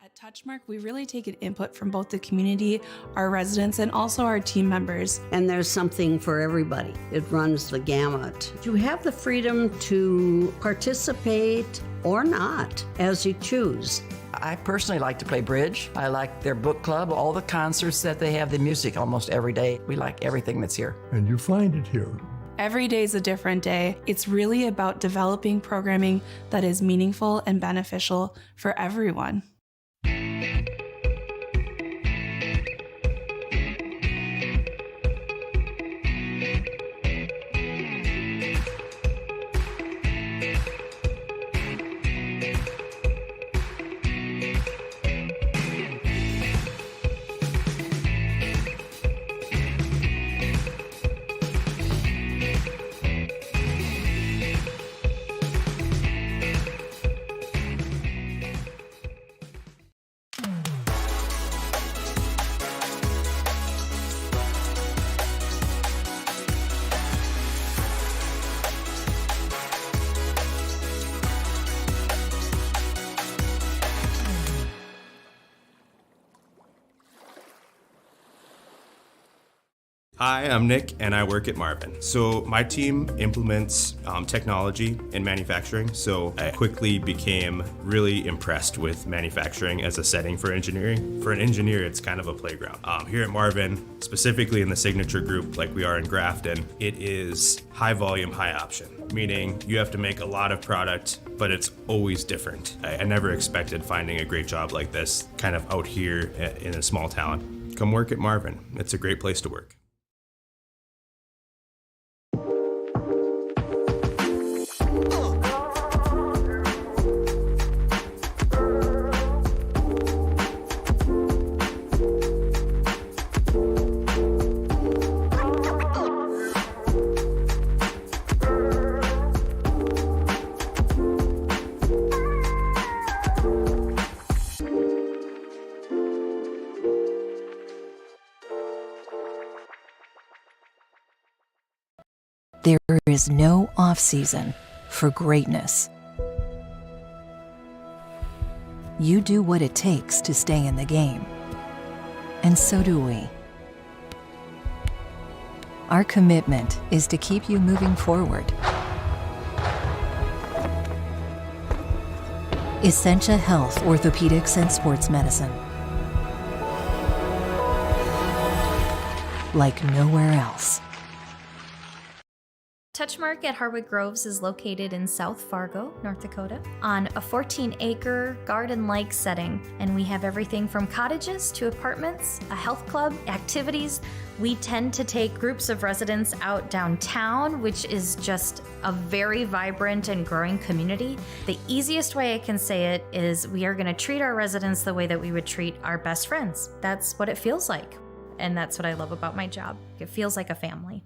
At Touchmark, we really take an input from both the community, our residents, and also our team members. And there's something for everybody. It runs the gamut. You have the freedom to participate or not, as you choose. I personally like to play bridge. I like their book club, all the concerts that they have, the music almost every day. We like everything that's here. And you find it here. Every day is a different day. It's really about developing programming that is meaningful and beneficial for everyone. Hi, I'm Nick, and I work at Marvin. So my team implements technology in manufacturing, so I quickly became really impressed with manufacturing as a setting for engineering. For an engineer, it's kind of a playground. Here at Marvin, specifically in the signature group like we are in Grafton, it is high volume, high option, meaning you have to make a lot of product, but it's always different. I never expected finding a great job like this kind of out here in a small town. Come work at Marvin. It's a great place to work. There is no off-season for greatness. You do what it takes to stay in the game. And so do we. Our commitment is to keep you moving forward. Essentia Health, Orthopedics and Sports Medicine. Like nowhere else. Touchmark at Harwood Groves is located in South Fargo, North Dakota, on a 14-acre garden-like setting, and we have everything from cottages to apartments, a health club, activities. We tend to take groups of residents out downtown, which is just a very vibrant and growing community. The easiest way I can say it is we are going to treat our residents the way that we would treat our best friends. That's what it feels like, and that's what I love about my job. It feels like a family.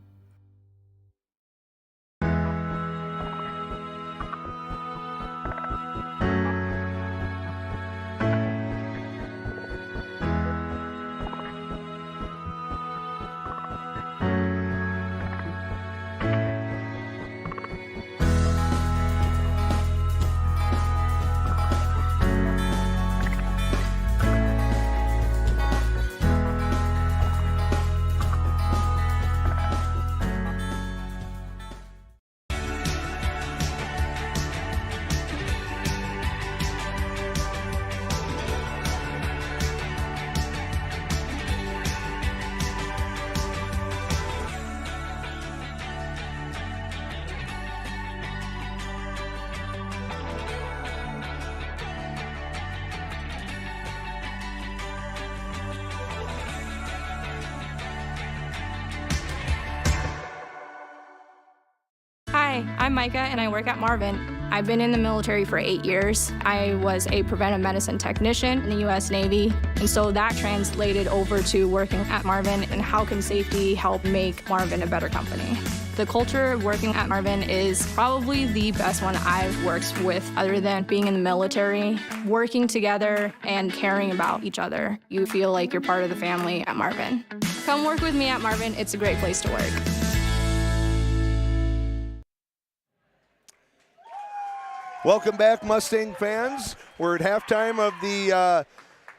Hi, I'm Micah and I work at Marvin. I've been in the military for 8 years. I was a preventive medicine technician in the U.S. Navy, and so that translated over to working at Marvin and how can safety help make Marvin a better company. The culture of working at Marvin is probably the best one I've worked with other than being in the military. Working together and caring about each other. You feel like you're part of the family at Marvin. Come work with me at Marvin. It's a great place to work. Welcome back, Mustang fans. We're at halftime of the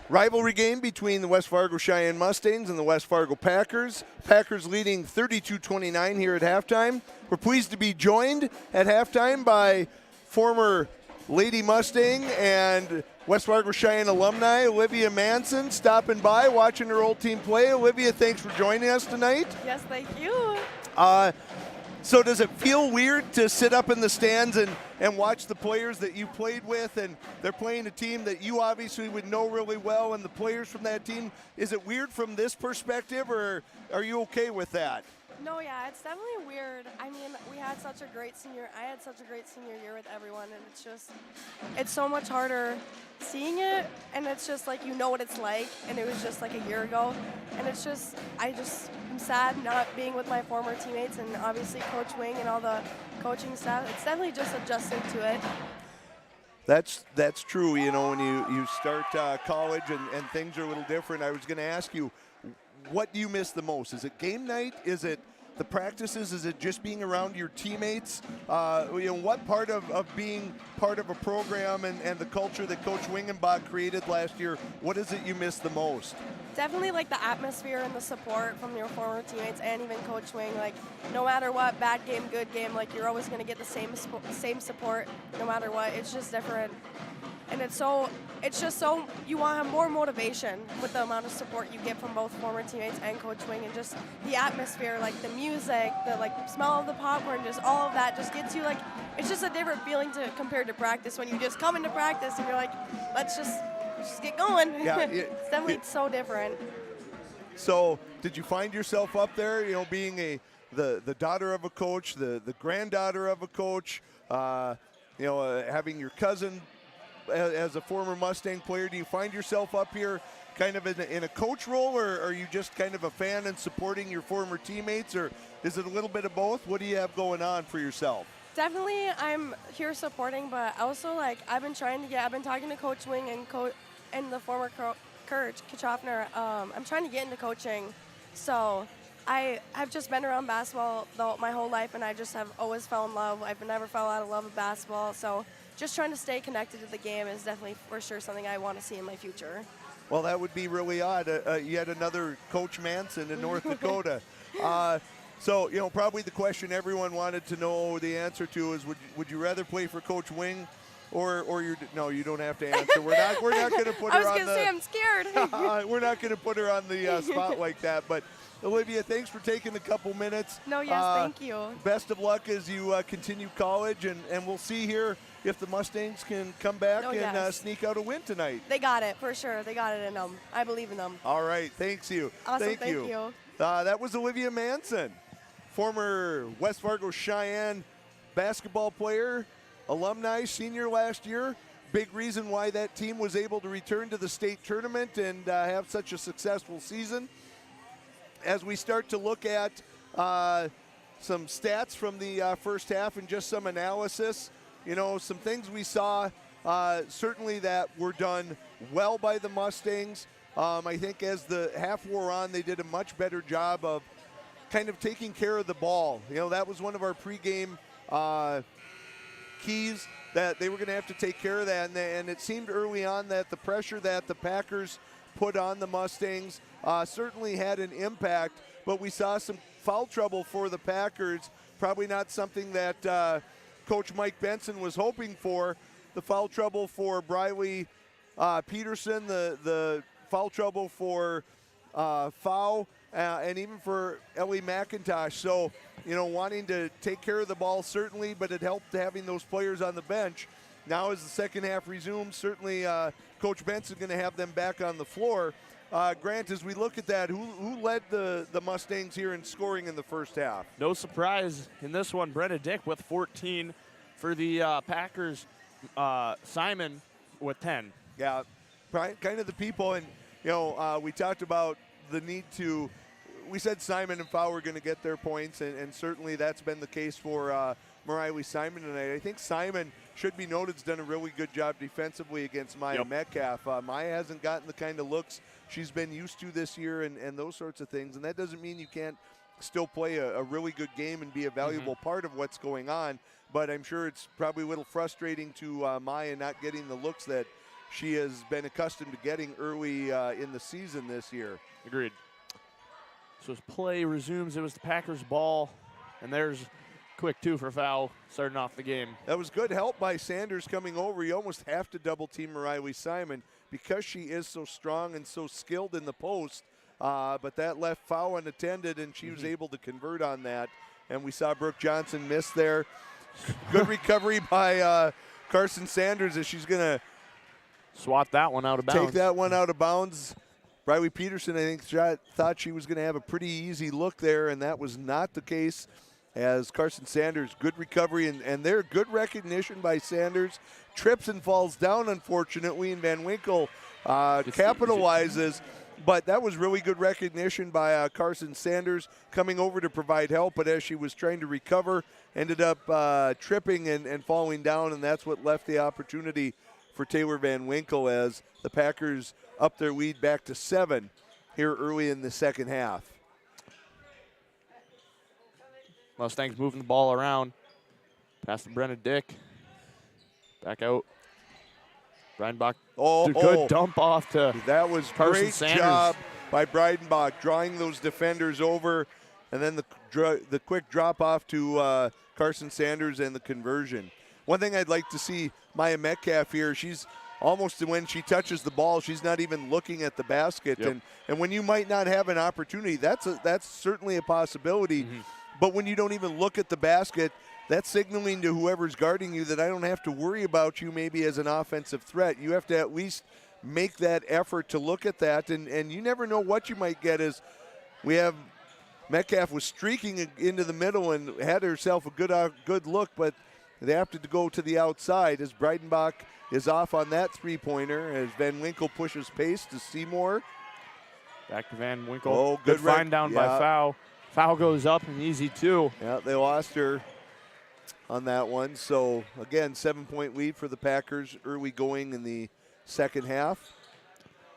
rivalry game between the West Fargo Cheyenne Mustangs and the West Fargo Packers. Packers leading 32-29 here at halftime. We're pleased to be joined at halftime by former Lady Mustang and West Fargo Cheyenne alumni, Olivia Manson, stopping by, watching her old team play. Olivia, thanks for joining us tonight. Yes, thank you. So does it feel weird to sit up in the stands and watch the players that you played with, and they're playing a team that you obviously would know really well, and the players from that team? Is it weird from this perspective, or are you okay with that? No, yeah, it's definitely weird. I mean, I had such a great senior year with everyone, and it's so much harder seeing it, and it's just like, you know what it's like, and it was just like a year ago, and I'm sad not being with my former teammates, and obviously Coach Wing and all the coaching staff. It's definitely just adjusting to it. That's true. You know, when you start college and things are a little different. I was going to ask you, what do you miss the most? Is it game night? Is it the practices? Is it just being around your teammates? What part of being part of a program and the culture that Coach Wingenbach created last year, what is it you miss the most? Definitely like the atmosphere and the support from your former teammates and even Coach Wing. Like, no matter what, bad game, good game, like you're always going to get the same support no matter what. It's just different. And it's just so you want to have more motivation with the amount of support you get from both former teammates and Coach Wing, and just the atmosphere, like the music, the smell of the popcorn, just all of that just gets you it's just a different feeling compared to practice, when you just come into practice and you're like, let's just get going. Yeah, it's definitely so different. So did you find yourself up there, being the daughter of a coach, the granddaughter of a coach, having your cousin as a former Mustang player? Do you find yourself up here kind of in a coach role, or are you just kind of a fan and supporting your former teammates, or is it a little bit of both? What do you have going on for yourself? Definitely I'm here supporting, but also I've been talking to Coach Wing and the former Kurt Kachofner. I'm trying to get into coaching. So I've just been around basketball my whole life, and I just have always fell in love. I've never fell out of love with basketball. So just trying to stay connected to the game is definitely for sure something I want to see in my future. Well, that would be really odd. Yet another Coach Manson in North Dakota. So, probably the question everyone wanted to know the answer to is, would you rather play for Coach Wing, or no, you don't have to answer. We're not going to put her on the. I was going to say I'm scared. We're not going to put her on the spot like that. But Olivia, thanks for taking a couple minutes. No, yes, thank you. Best of luck as you continue college, and we'll see here if the Mustangs can come back and sneak out a win tonight. They got it for sure. They got it in them. I believe in them. All right, thanks you. Awesome, thank you. That was Olivia Manson, former West Fargo Cheyenne basketball player, alumni, senior last year. Big reason why that team was able to return to the state tournament and have such a successful season. As we start to look at some stats from the first half and just some analysis, some things we saw certainly that were done well by the Mustangs. I think as the half wore on, they did a much better job of kind of taking care of the ball. That was one of our pregame keys, that they were going to have to take care of that. And it seemed early on that the pressure that the Packers put on the Mustangs certainly had an impact. But we saw some foul trouble for the Packers, probably not something that Coach Mike Benson was hoping for. The foul trouble for Briley Peterson, the foul trouble for Foul, and even for Ellie McIntosh. So, wanting to take care of the ball certainly, but it helped having those players on the bench. Now as the second half resumes, certainly Coach Benson going to have them back on the floor. Grant, as we look at that, who led the Mustangs here in scoring in the first half? No surprise in this one, Brenna Dick with 14. For the Packers, Simon with 10. Yeah, kind of the people. And, we talked about the need to – we said Simon and Fowl were going to get their points, and certainly that's been the case for Mariley Simon tonight. I think Simon, should be noted, has done a really good job defensively against Maya Metcalf. Maya hasn't gotten the kind of looks she's been used to this year and those sorts of things, and that doesn't mean you can't still play a really good game and be a valuable part of what's going on. But I'm sure it's probably a little frustrating to Maya not getting the looks that she has been accustomed to getting early in the season this year. Agreed. So as play resumes, it was the Packers' ball, and there's quick, too, for foul starting off the game. That was good help by Sanders coming over. You almost have to double team Riley Simon because she is so strong and so skilled in the post. But that left foul unattended, and she was able to convert on that. And we saw Brooke Johnson miss there. Good recovery by Carson Sanders as she's going to swat that one out of bounds. Take that one out of bounds. Riley Peterson, I think, thought she was going to have a pretty easy look there, and that was not the case. As Carson Sanders, good recovery, and there, good recognition by Sanders. Trips and falls down, unfortunately, and Van Winkle capitalizes. But that was really good recognition by Carson Sanders coming over to provide help. But as she was trying to recover, ended up tripping and falling down, and that's what left the opportunity for Taylor Van Winkle as the Packers up their lead back to 7 here early in the second half. Mustangs moving the ball around. Pass to Brenna Dick. Back out. Breidenbach. Good dump off to that was Carson great Sanders. Job by Breidenbach drawing those defenders over, and then the quick drop off to Carson Sanders and the conversion. One thing I'd like to see Maya Metcalf here, she's almost, when she touches the ball, she's not even looking at the basket. Yep. And when you might not have an opportunity, that's certainly a possibility. But when you don't even look at the basket, that's signaling to whoever's guarding you that I don't have to worry about you maybe as an offensive threat. You have to at least make that effort to look at that, and you never know what you might get. As we have Metcalf was streaking into the middle and had herself a good look, but they have to go to the outside as Breidenbach is off on that three-pointer as Van Winkle pushes pace to Seymour. Back to Van Winkle. Oh, good find down by Foul. Foul goes up and easy too. Yeah, they lost her on that one. So, again, 7-point lead for the Packers early going in the second half.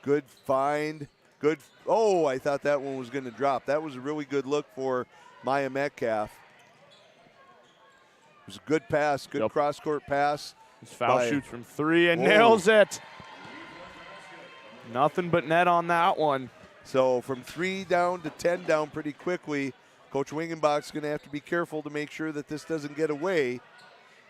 Good find. Good. Oh, I thought that one was going to drop. That was a really good look for Maya Metcalf. It was a good pass, good cross-court pass. Foul shoots from 3 and nails it. Nothing but net on that one. So from 3 down to 10 down pretty quickly. Coach Wingenbach's going to have to be careful to make sure that this doesn't get away.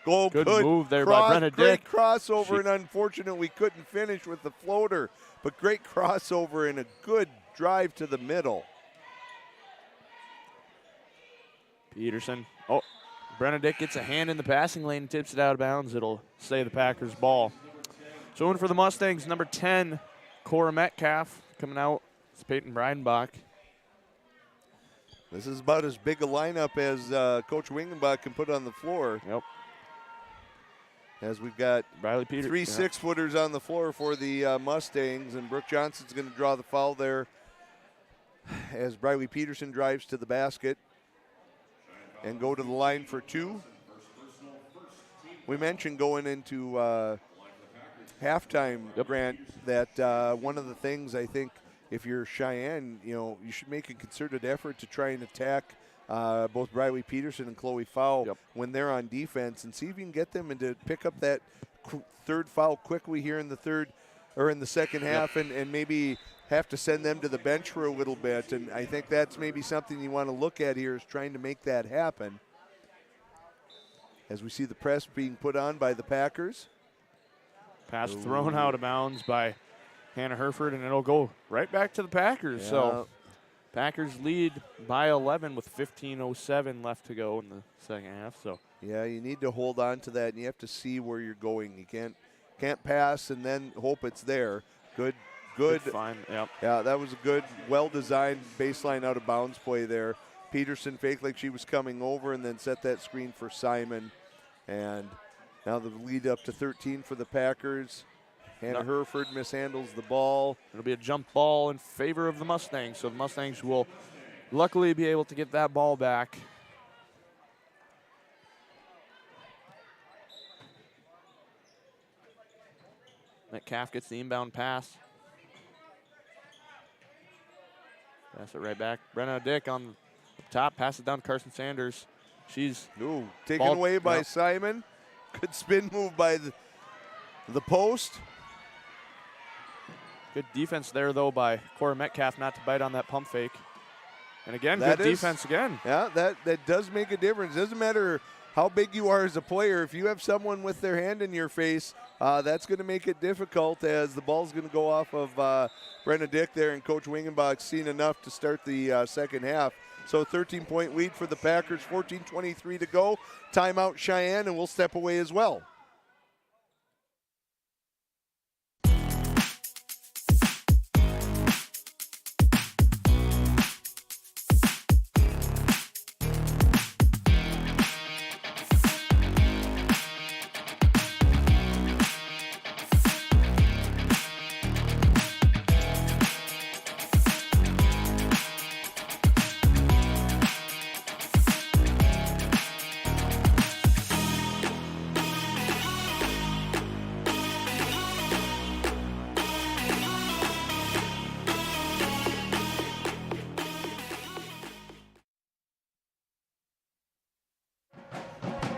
Good move there by Brenna Dick. Great crossover, and unfortunately couldn't finish with the floater. But great crossover and a good drive to the middle. Peterson. Oh, Brenna Dick gets a hand in the passing lane and tips it out of bounds. It'll stay the Packers' ball. So in for the Mustangs, number 10, Cora Metcalf coming out. It's Peyton Breidenbach. This is about as big a lineup as Coach Wingenbach can put on the floor. Yep. As we've got Riley Peter, 3 6-footers on the floor for the Mustangs, and Brooke Johnson's going to draw the foul there as Riley Peterson drives to the basket and go to the line for 2. We mentioned going into halftime, Grant, that one of the things I think if you're Cheyenne, you should make a concerted effort to try and attack both Riley Peterson and Chloe Fowl when they're on defense, and see if you can get them and to pick up that third foul quickly here in the second half, and maybe have to send them to the bench for a little bit. And I think that's maybe something you want to look at here, is trying to make that happen. As we see the press being put on by the Packers. Pass thrown out of bounds by Hannah Herford, and it'll go right back to the Packers. Yeah. So Packers lead by 11 with 15:07 left to go in the second half. So yeah, you need to hold on to that, and you have to see where you're going. You can't pass and then hope it's there. Good. Fine. Yep. Yeah, that was a good, well-designed baseline out of bounds play there. Peterson faked like she was coming over and then set that screen for Simon. And now the lead up to 13 for the Packers. Hannah Herford mishandles the ball. It'll be a jump ball in favor of the Mustangs. So the Mustangs will luckily be able to get that ball back. Metcalf gets the inbound pass. Pass it right back. Brenna Dick on the top. Pass it down to Carson Sanders. She's taken away by Simon. Good spin move by the post. Good defense there, though, by Cora Metcalf not to bite on that pump fake. And again, good defense again. Yeah, that does make a difference. Doesn't matter how big you are as a player. If you have someone with their hand in your face, that's going to make it difficult, as the ball's going to go off of Brenna Dick there, and Coach Wingenbach's seen enough to start the second half. So 13-point lead for the Packers, 14:23 to go. Timeout Cheyenne, and we'll step away as well.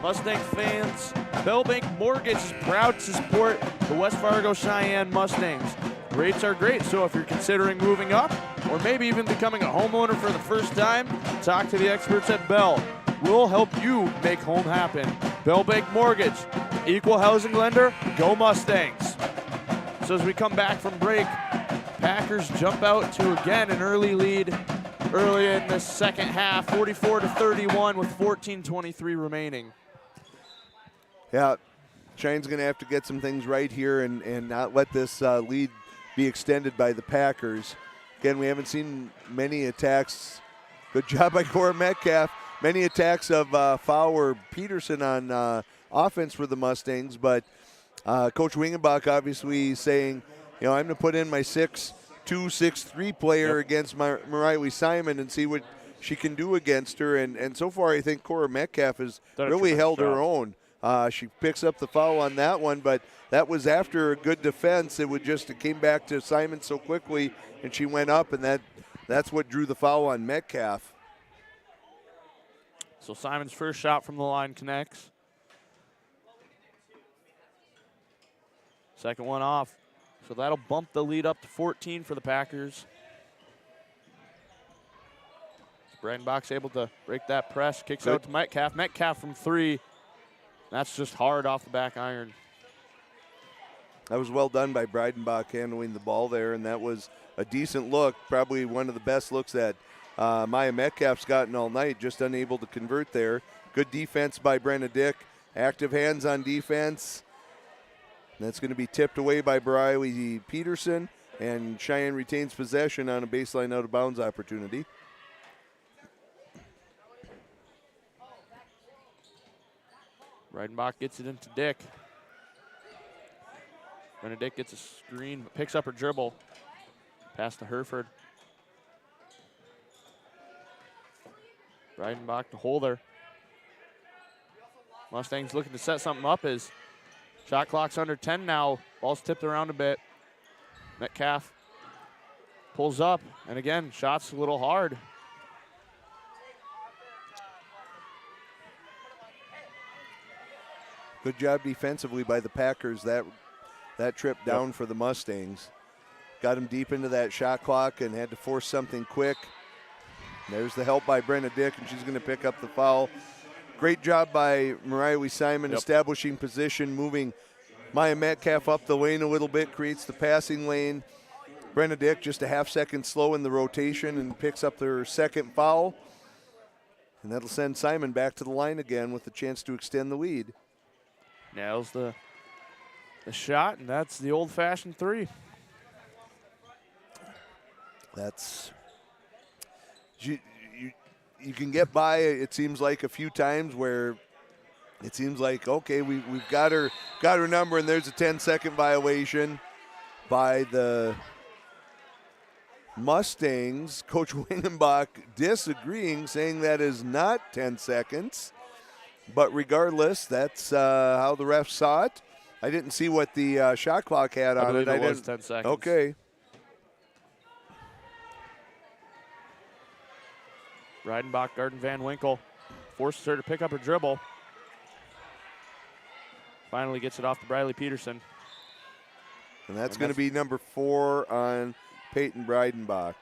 Mustang fans, Bellbank Mortgage is proud to support the West Fargo Cheyenne Mustangs. Rates are great, so if you're considering moving up or maybe even becoming a homeowner for the first time, talk to the experts at Bell. We'll help you make home happen. Bellbank Mortgage, equal housing lender, go Mustangs. So as we come back from break, Packers jump out to again an early lead early in the second half, 44-31 with 14:23 remaining. Yeah, Cheyenne's going to have to get some things right here and not let this lead be extended by the Packers. Again, we haven't seen many attacks. Good job by Cora Metcalf. Many attacks of Fowl or Peterson on offense for the Mustangs, but Coach Wingenbach obviously saying, I'm going to put in my 6'2", 6'3" player against Mariah Simon and see what she can do against her. And so far, I think Cora Metcalf has really held her own. She picks up the foul on that one, but that was after a good defense. It came back to Simon so quickly, and she went up, and that's what drew the foul on Metcalf. So Simon's first shot from the line connects. Second one off. So that'll bump the lead up to 14 for the Packers. Breidenbach's able to break that press, kicks out to Metcalf. Metcalf from 3. That's just hard off the back iron. That was well done by Breidenbach handling the ball there, and that was a decent look, probably one of the best looks that Maya Metcalf's gotten all night, just unable to convert there. Good defense by Brenna Dick. Active hands on defense. That's going to be tipped away by Briley Peterson, and Cheyenne retains possession on a baseline out-of-bounds opportunity. Breidenbach gets it into Dick. Brenna Dick gets a screen, picks up her dribble. Pass to Hereford. Breidenbach to Holder. Mustangs looking to set something up as shot clock's under 10 now. Ball's tipped around a bit. Metcalf pulls up, and again, shot's a little hard. Good job defensively by the Packers. That trip down for the Mustangs. Got him deep into that shot clock and had to force something quick. There's the help by Brenna Dick, and she's going to pick up the foul. Great job by Mariah Simon establishing position, moving Maya Metcalf up the lane a little bit, creates the passing lane. Brenna Dick just a half-second slow in the rotation and picks up their second foul. And that'll send Simon back to the line again with a chance to extend the lead. Nails the shot, and that's the old-fashioned 3. That's you can get by, it seems like, a few times where it seems like, okay, we've got her number, and there's a 10-second violation by the Mustangs. Coach Wingenbach disagreeing, saying that is not 10 seconds. But regardless, that's how the refs saw it. I didn't see what the shot clock had on it. It was 10 seconds. Okay. Breidenbach, Garden Van Winkle forces her to pick up her dribble. Finally gets it off to Briley Peterson. And that's going to be number 4 on Peyton Breidenbach.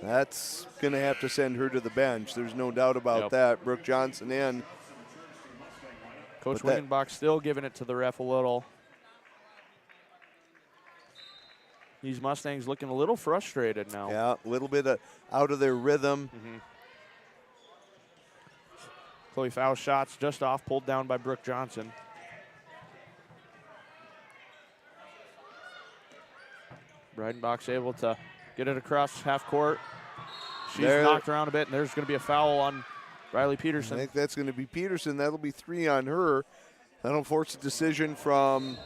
That's going to have to send her to the bench. There's no doubt about that. Brooke Johnson in. Coach Wingenbach still giving it to the ref a little. These Mustangs looking a little frustrated now. Yeah, a little bit out of their rhythm. Chloe foul shots just off, pulled down by Brooke Johnson. Breidenbach's able to get it across half court. She's knocked around a bit, and there's going to be a foul on Riley Peterson. I think that's going to be Peterson. That'll be 3 on her. That'll force a decision from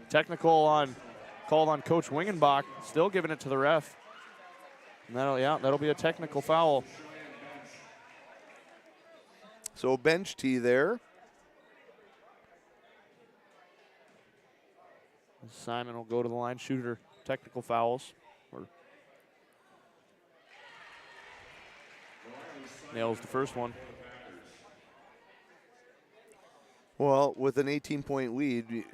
technical called on Coach Wingenbach. Still giving it to the ref. And that'll be a technical foul. So bench tee there. Simon will go to the line, shooter technical fouls. Nails the first one. Well, with an 18-point lead,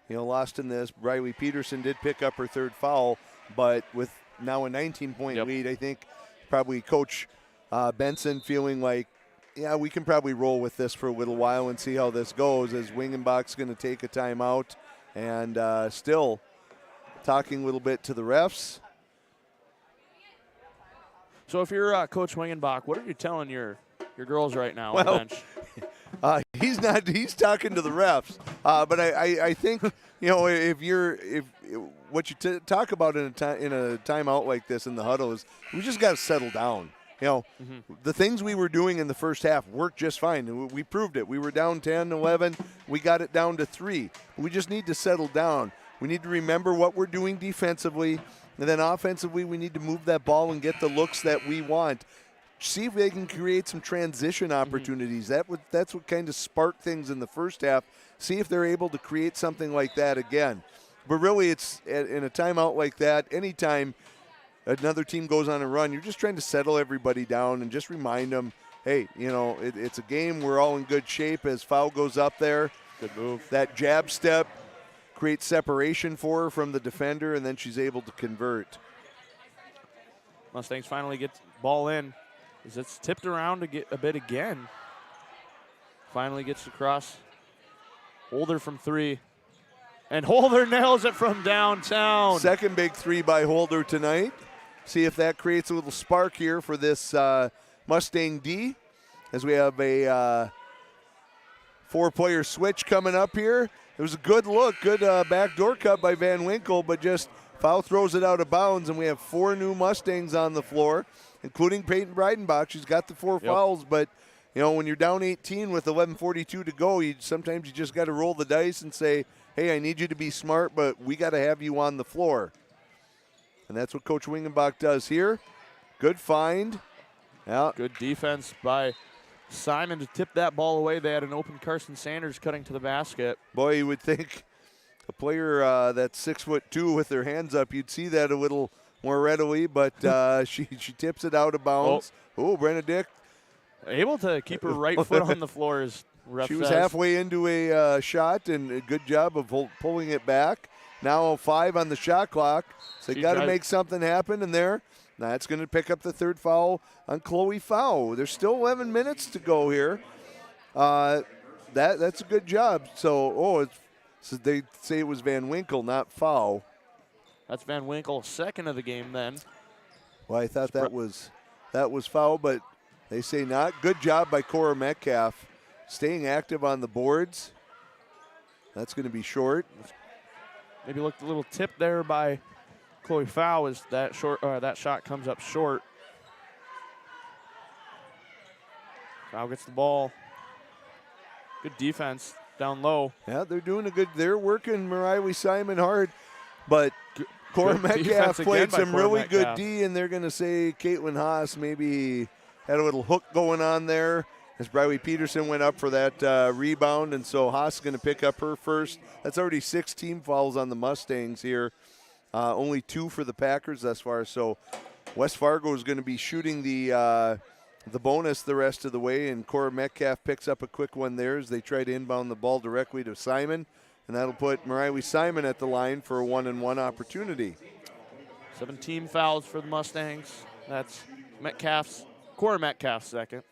lost in this, Riley Peterson did pick up her 3rd foul, but with now a 19-point lead, I think probably Coach Benson feeling like, yeah, we can probably roll with this for a little while and see how this goes, as Wingenbach's going to take a timeout, and still talking a little bit to the refs. So if you're Coach Wingenbach, what are you telling your girls right now on the bench? He's talking to the refs. But I think, if what you talk about in a timeout like this in the huddle is we just got to settle down. The things we were doing in the first half worked just fine. We proved it. We were down 10, 11. We got it down to 3. We just need to settle down. We need to remember what we're doing defensively. And then offensively, we need to move that ball and get the looks that we want. See if they can create some transition opportunities. That's what kind of sparked things in the first half. See if they're able to create something like that again. But really, it's in a timeout like that, anytime another team goes on a run, you're just trying to settle everybody down and just remind them, hey, it's a game. We're all in good shape as foul goes up there. Good move. That jab step creates separation for her from the defender, and then she's able to convert. Mustangs finally get the ball in as it's tipped around a bit again. Finally gets across. Holder from 3. And Holder nails it from downtown. Second big 3 by Holder tonight. See if that creates a little spark here for this Mustang D, as we have a 4-player switch coming up here. It was a good look, good backdoor cut by Van Winkle, but just foul throws it out of bounds, and we have 4 new Mustangs on the floor, including Peyton Breidenbach. She's got the 4 fouls, but when you're down 18 with 11:42 to go, sometimes you just got to roll the dice and say, hey, I need you to be smart, but we got to have you on the floor. And that's what Coach Wingenbach does here. Good find. Yeah. Good defense by Simon to tip that ball away. They had an open Carson Sanders cutting to the basket. Boy, you would think a player that's 6'2" with their hands up, you'd see that a little more readily, but she tips it out of bounds. Oh, Benedict. Able to keep her right foot on the floor, as ref She was says. halfway into a shot, and a good job of pulling it back. Now 5 on the shot clock, so they got to make something happen in there. That's going to pick up the 3rd foul on Chloe Fow. There's still 11 minutes to go here. That's a good job. So they say it was Van Winkle, not Fow. That's Van Winkle, 2nd of the game then. Well, I thought that was Fow, but they say not. Good job by Cora Metcalf, staying active on the boards. That's going to be short. Maybe looked a little tip there by Chloe Fow as that shot comes up short. Fow gets the ball. Good defense down low. Yeah, they're working Mariah Simon hard, but Cora Metcalf played some really good D, and they're going to say Caitlin Haas maybe had a little hook going on there as Briley Peterson went up for that rebound, and so Haas is going to pick up her first. That's already 6 team fouls on the Mustangs here. Only 2 for the Packers thus far, so West Fargo is going to be shooting the bonus the rest of the way, and Cora Metcalf picks up a quick one there as they try to inbound the ball directly to Simon, and that'll put Mariah Simon at the line for a 1-and-1 opportunity. 17 fouls for the Mustangs. That's Metcalf's second.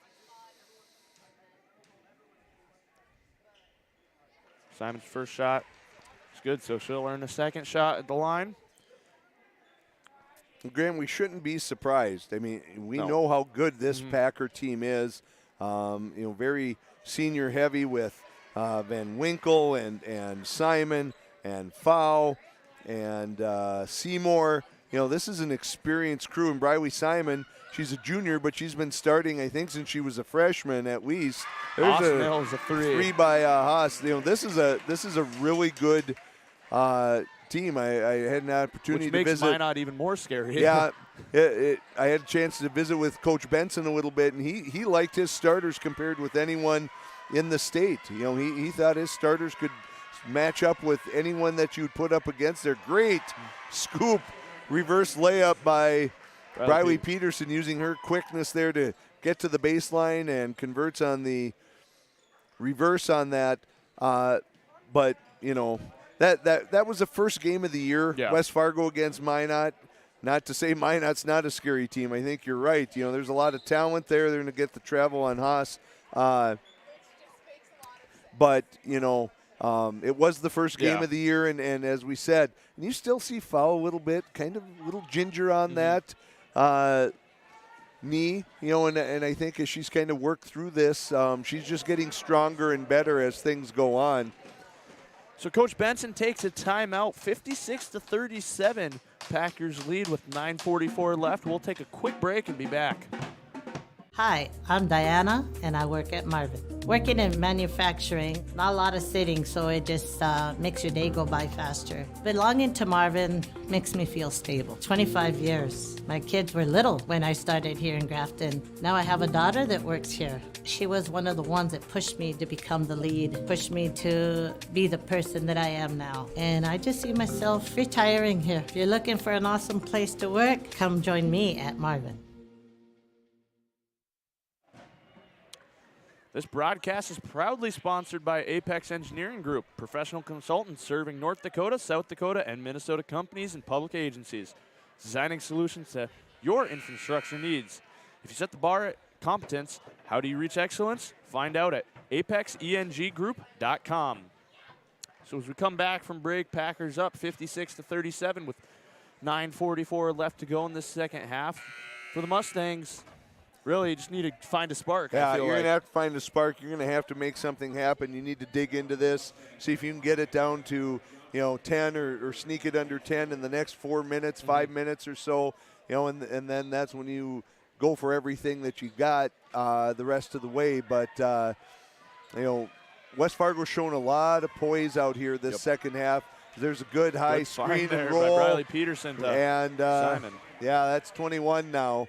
Simon's first shot is good, so she'll earn a second shot at the line. Graham, we shouldn't be surprised. I mean, we know how good this Packer team is. Very senior heavy with Van Winkle and Simon and Fow and Seymour. This is an experienced crew. And Briley Simon, she's a junior, but she's been starting, I think, since she was a freshman at least. There's a three by Haas. This is a really good team. I had an opportunity Which to makes visit. Minot even more scary. Yeah, I had a chance to visit with Coach Benson a little bit, and he liked his starters compared with anyone in the state. He thought his starters could match up with anyone that you'd put up against. They're great scoop. Reverse layup by Briley Peterson, using her quickness there to get to the baseline and converts on the reverse on that. But, that was the first game of the year, West Fargo against Minot. Not to say Minot's not a scary team. I think you're right. There's a lot of talent there. They're going to get the travel on Haas. But, it was the first game of the year, and as we said, and you still see Foul a little bit, kind of a little ginger on that knee, and I think as she's kind of worked through this, she's just getting stronger and better as things go on. So Coach Benson takes a timeout, 56-37. Packers lead with 9:44 left. We'll take a quick break and be back. Hi, I'm Diana, and I work at Marvin. Working in manufacturing, not a lot of sitting, so it just makes your day go by faster. Belonging to Marvin makes me feel stable. 25 years. My kids were little when I started here in Grafton. Now I have a daughter that works here. She was one of the ones that pushed me to become the lead, pushed me to be the person that I am now. And I just see myself retiring here. If you're looking for an awesome place to work, come join me at Marvin. This broadcast is proudly sponsored by Apex Engineering Group, professional consultants serving North Dakota, South Dakota, and Minnesota companies and public agencies, designing solutions to your infrastructure needs. If you set the bar at competence, how do you reach excellence? Find out at apexenggroup.com. So as we come back from break, Packers up 56-37 with 9:44 left to go in this second half. For the Mustangs, really, you just need to find a spark. Yeah, you're going to have to find a spark. You're going to have to make something happen. You need to dig into this, see if you can get it down to 10 or sneak it under 10 in the next 4 minutes, 5 minutes or so. And then that's when you go for everything that you got the rest of the way. But, West Fargo's shown a lot of poise out here this second half. There's a good high screen and roll. By Briley Peterson to and Simon. Yeah, that's 21 now.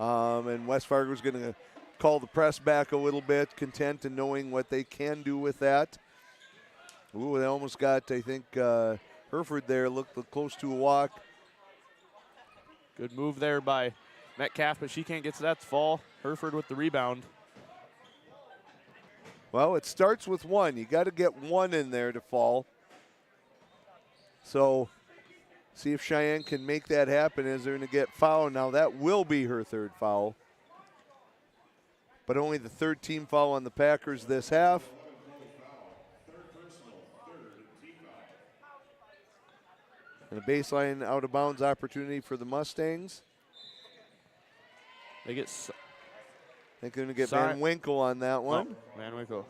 And West Fargo's going to call the press back a little bit, content in knowing what they can do with that. Ooh, they almost got, I think, Hereford there, looked close to a walk. Good move there by Metcalf, but she can't get to that fall. Hereford with the rebound. Well, it starts with one. You got to get one in there to fall. So see if Cheyenne can make that happen as they're going to get fouled. Now that will be her third foul. But only the third team foul on the Packers this half. And a baseline out of bounds opportunity for the Mustangs. They get. They're going to get Van Winkle on that one. Oh, Van Winkle.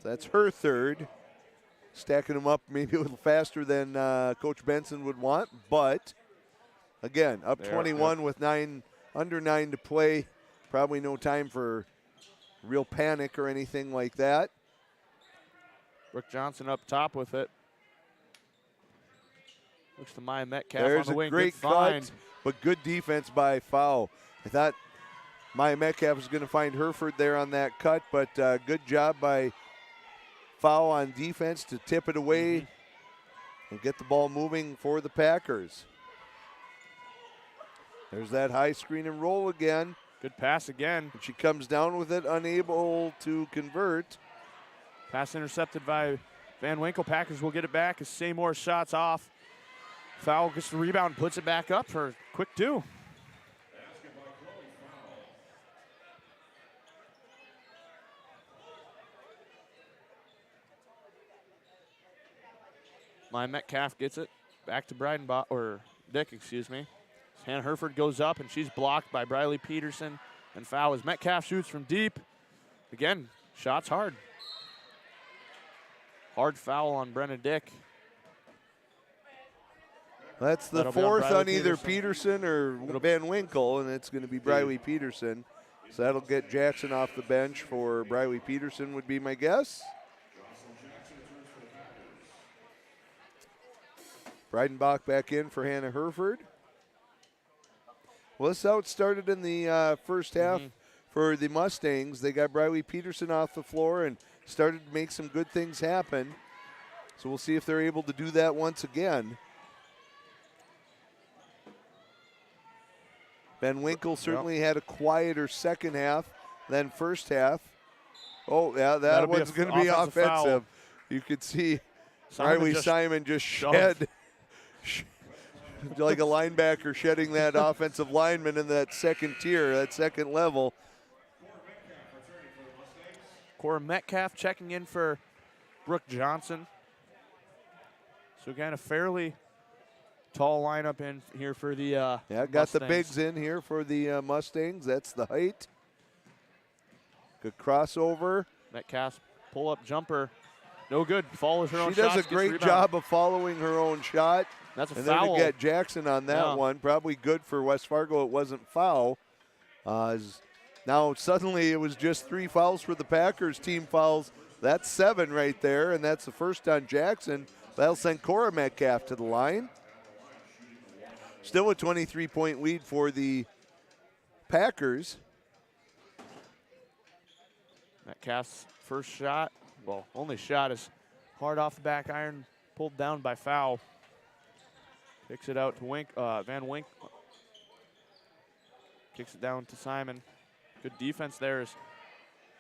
So that's her third. Stacking them up maybe a little faster than Coach Benson would want. But, again, up 21 with under 9 to play. Probably no time for real panic or anything like that. Brooke Johnson up top with it. Looks to Maya Metcalf There's on the wing. A great good find. cut, but good defense by Fowl. I thought Maya Metcalf was going to find Hereford there on that cut, but good job by Fowl on defense to tip it away and get the ball moving for the Packers. There's that high screen and roll again. Good pass again. And she comes down with it, unable to convert. Pass intercepted by Van Winkle. Packers will get it back as Seymour shots off. Foul gets the rebound, puts it back up for a quick 2. Metcalf gets it back to Dick, excuse me. Hannah Herford goes up, and she's blocked by Briley Peterson. And foul as Metcalf shoots from deep. Again, shots hard. Hard foul on Brenna Dick. That's the fourth on either Peterson or Van Winkle, and it's going to be Briley Peterson. So that'll get Jackson off the bench for Briley Peterson would be my guess. Breidenbach back in for Hannah Herford. Well, this is how it started in the first half for the Mustangs. They got Briley Peterson off the floor and started to make some good things happen. So we'll see if they're able to do that once again. Van Winkle certainly had a quieter second half than first half. Oh, yeah, that one's going to be offensive. You could see Riley Simon just shed like a linebacker shedding that offensive lineman in that second tier, that second level. Cora Metcalf checking in for Brooke Johnson. So again, a fairly tall lineup in here for the got Mustangs. the bigs in here for the Mustangs. That's the height. Good crossover. Metcalf pull-up jumper. No good. Follows her own shot. She does a great job of following her own shot. That's a and foul. then to get Jackson on that one, probably good for West Fargo. It wasn't foul. Now suddenly it was just 3 fouls for the Packers. Team fouls. That's 7 right there, and that's the first on Jackson. That'll send Cora Metcalf to the line. Still a 23-point lead for the Packers. Metcalf's first shot, well, only shot is hard off the back iron, pulled down by foul. Kicks it out to Van Wink. Kicks it down to Simon. Good defense there.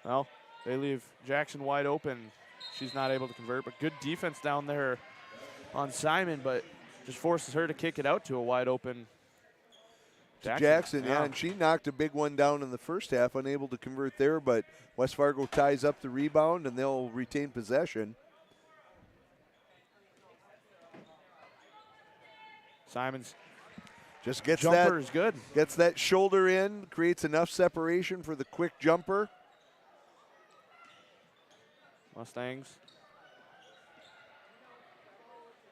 Well, they leave Jackson wide open. She's not able to convert, but good defense down there on Simon, but just forces her to kick it out to a wide open Jackson, and she knocked a big one down in the first half, unable to convert there, but West Fargo ties up the rebound, and they'll retain possession. Simon's just gets jumper is good. Gets that shoulder in, creates enough separation for the quick jumper. Mustangs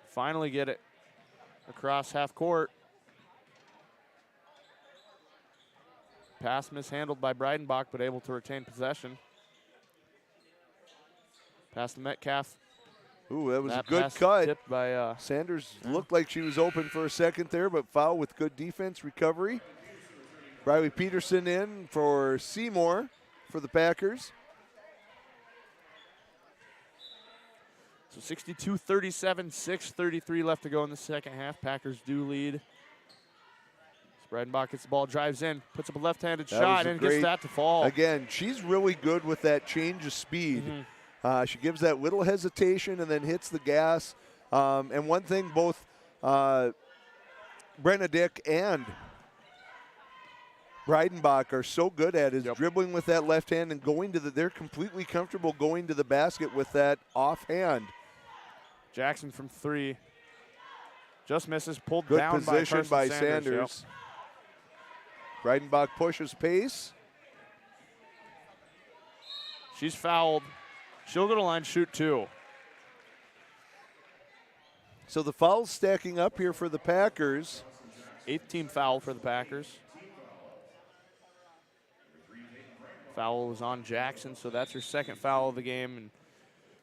finally get it across half court. Pass mishandled by Breidenbach, but able to retain possession. Pass to Metcalf. Ooh, that was a good cut. Tipped by Sanders looked like she was open for a second there, but foul with good defense recovery. Briley Peterson in for Seymour for the Packers. So 62-37, 6:33 left to go in the second half. Packers do lead. Breidenbach gets the ball, drives in, puts up a left-handed shot, and gets that to fall. Again, she's really good with that change of speed. She gives that little hesitation and then hits the gas. And one thing both Brenna Dick and Breidenbach are so good at is dribbling with that left hand and going to they're completely comfortable going to the basket with that offhand. Jackson from 3. Just misses, pulled good down position by Sanders. Breidenbach pushes pace. She's fouled. She'll go to line, shoot 2. So the fouls stacking up here for the Packers. 8th team foul for the Packers. Foul was on Jackson, so that's her second foul of the game. And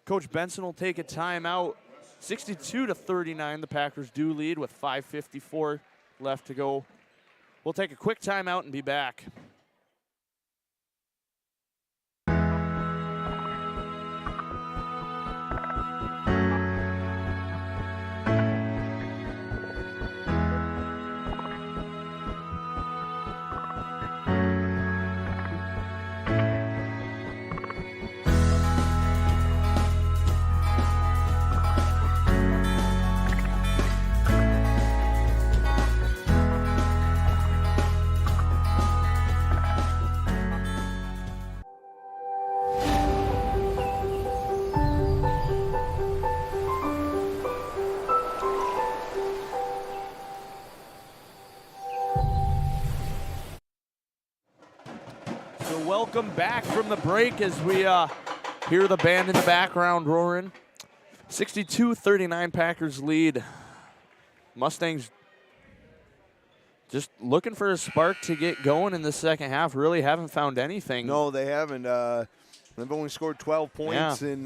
Coach Benson will take a timeout. 62-39, the Packers do lead with 5:54 left to go. We'll take a quick timeout and be back. welcome back from the break as we hear the band in the background roaring. 62-39 Packers lead. Mustangs just looking for a spark to get going in the second half. Really haven't found anything. No, they haven't. They've only scored 12 points in,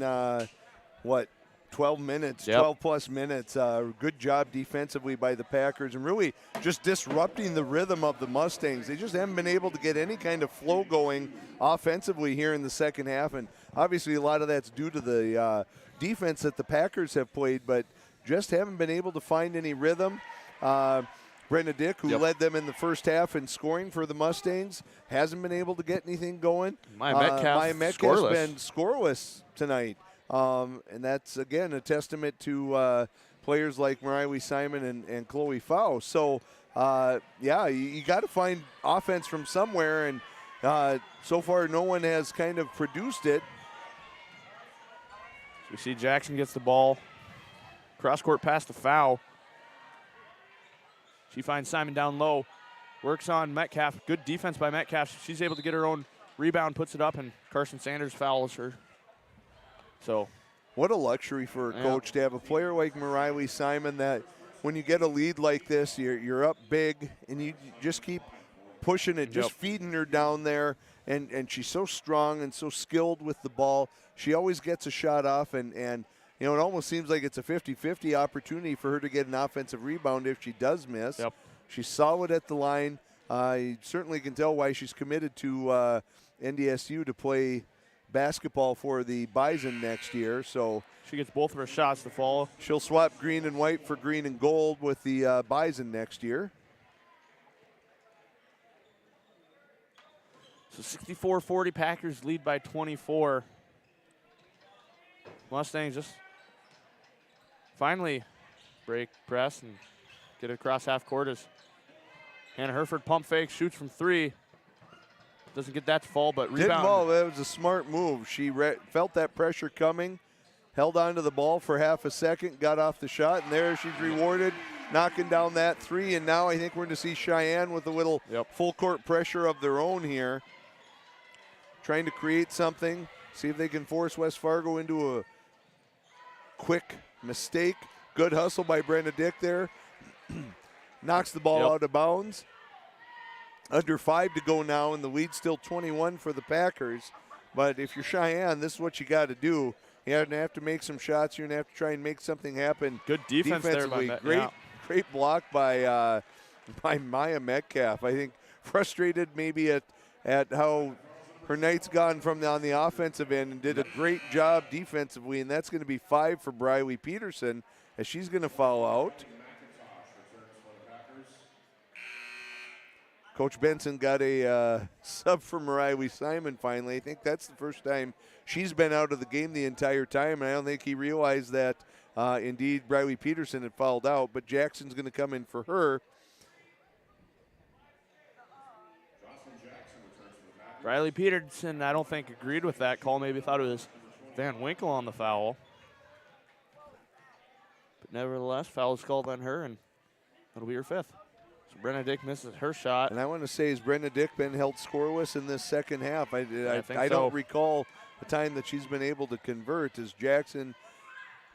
12 minutes, 12-plus minutes. Good job defensively by the Packers and really just disrupting the rhythm of the Mustangs. They just haven't been able to get any kind of flow going offensively here in the second half, and obviously a lot of that's due to the defense that the Packers have played, but just haven't been able to find any rhythm. Brenda Dick, who led them in the first half in scoring for the Mustangs, hasn't been able to get anything going. Maya Metcalf's been scoreless tonight. And that's, again, a testament to players like Mariah Simon and Chloe Fau. So, you got to find offense from somewhere, and so far no one has kind of produced it. We see Jackson gets the ball. Cross-court pass to Fau. She finds Simon down low. Works on Metcalf. Good defense by Metcalf. She's able to get her own rebound, puts it up, and Carson Sanders fouls her. So, what a luxury for a coach to have a player like Mariah Simon that when you get a lead like this, you're up big and you just keep pushing it, just feeding her down there. And she's so strong and so skilled with the ball. She always gets a shot off, and it almost seems like it's a 50-50 opportunity for her to get an offensive rebound if she does miss. She's solid at the line. You certainly can tell why she's committed to NDSU to play basketball for the Bison next year. So she gets both of her shots to fall. She'll swap green and white for green and gold with the Bison next year. So 64-40 Packers lead by 24. Mustangs just finally break press and get it across half court as Hannah Herford pump fake, shoots from three. Doesn't get that to fall, but rebound. Didn't fall. That was a smart move. She felt that pressure coming, held on to the ball for half a second, got off the shot, and there she's rewarded, knocking down that three. And now I think we're going to see Cheyenne with a little full court pressure of their own here, trying to create something, see if they can force West Fargo into a quick mistake. Good hustle by Brenda Dick there. Knocks the ball out of bounds. Under 5 to go now, and the lead's still 21 for the Packers. But if you're Cheyenne, this is what you got to do. You're going to have to make some shots. You're going to have to try and make something happen. Good defense defensively. There. Great block by Maya Metcalf. I think frustrated maybe at how her night's gone on the offensive end, and did a great job defensively, and that's going to be 5 for Briley Peterson as she's going to foul out. Coach Benson got a sub for Mariah Simon finally. I think that's the first time she's been out of the game the entire time, and I don't think he realized that indeed Briley Peterson had fouled out, but Jackson's going to come in for her. Riley Peterson, I don't think, agreed with that call. Maybe thought it was Van Winkle on the foul. But nevertheless, foul is called on her, and that'll be her 5th. So Brenna Dick misses her shot. And I want to say, has Brenda Dick been held scoreless in this second half? I think don't recall the time that she's been able to convert, as Jackson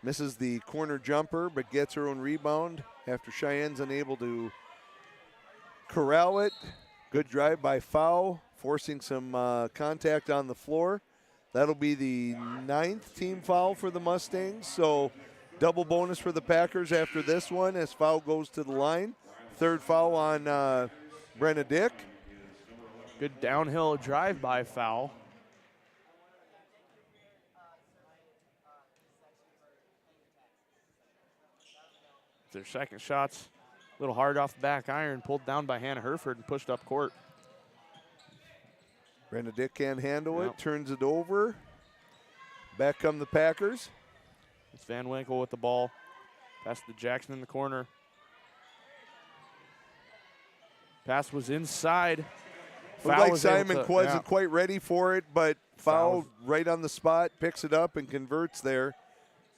misses the corner jumper but gets her own rebound after Cheyenne's unable to corral it. Good drive by Fau, forcing some contact on the floor. That'll be the 9th team foul for the Mustangs. So double bonus for the Packers after this one as Fau goes to the line. 3rd foul on Brenna Dick. Good downhill drive by Fau. Their second shot's a little hard off the back iron, pulled down by Hannah Herford and pushed up court. Brenda Dick can't handle it, turns it over. Back come the Packers. It's Van Winkle with the ball. Pass to Jackson in the corner. Pass was inside. Looked like Simon wasn't quite ready for it, but Fau right on the spot, picks it up and converts there.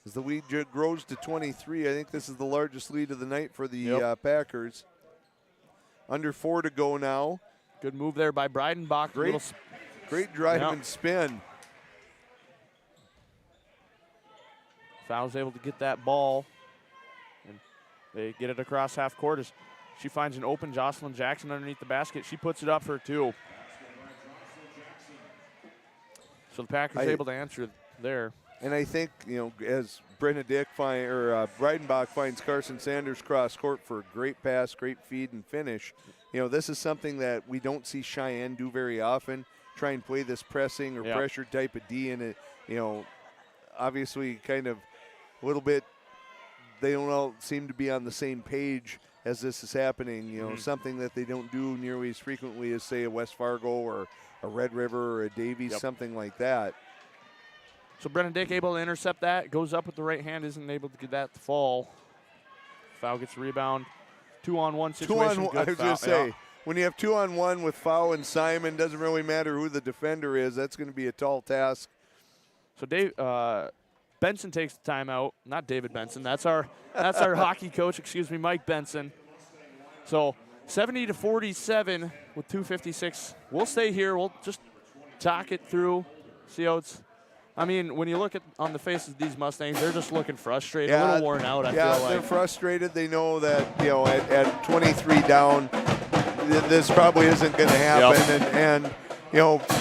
As the lead grows to 23, I think this is the largest lead of the night for the Packers. Under 4 to go now. Good move there by Breidenbach. Great drive and spin. Fowle's able to get that ball, and they get it across half court as she finds an open Jocelyn Jackson underneath the basket. She puts it up for 2. So the Packers able to answer there. And I think, as Breidenbach finds Carson Sanders cross court for a great pass, great feed and finish, this is something that we don't see Cheyenne do very often. Try and play this pressing or pressure type of D in it. Obviously kind of a little bit, they don't all seem to be on the same page as this is happening. Something that they don't do nearly as frequently as, say, a West Fargo or a Red River or a Davies, something like that. So Brennan Dick able to intercept that, goes up with the right hand, isn't able to get that to fall. Foul gets a rebound. 2-on-1 situation. I was going to say, when you have 2-on-1 with Fowl and Simon, doesn't really matter who the defender is. That's going to be a tall task. So Benson takes the timeout. Not David Benson. That's our hockey coach. Mike Benson. So 70-47 with 2:56. We'll stay here. We'll just talk it through. See how it's. I mean, when you look on the faces of these Mustangs, they're just looking frustrated, a little worn out, I feel like. They're frustrated. They know that, at 23 down, this probably isn't going to happen. And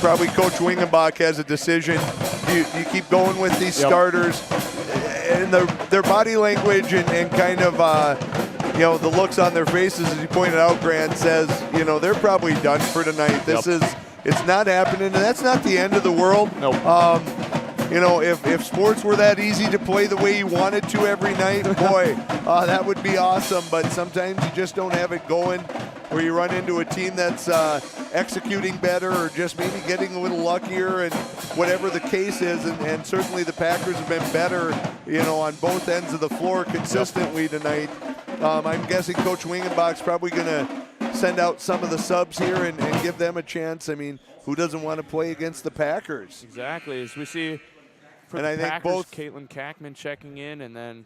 probably Coach Wingenbach has a decision. Do you keep going with these starters? And their body language and kind of, the looks on their faces, as you pointed out, Grant, says, they're probably done for tonight. It's not happening, and that's not the end of the world. Nope. If sports were that easy to play the way you wanted to every night, boy, that would be awesome. But sometimes you just don't have it going, where you run into a team that's executing better or just maybe getting a little luckier, and whatever the case is. And certainly the Packers have been better, on both ends of the floor consistently tonight. I'm guessing Coach Wingenbach's probably going to send out some of the subs here and give them a chance. I mean, who doesn't want to play against the Packers? Exactly. As we see for the Packers, both Caitlin Kackman checking in, and then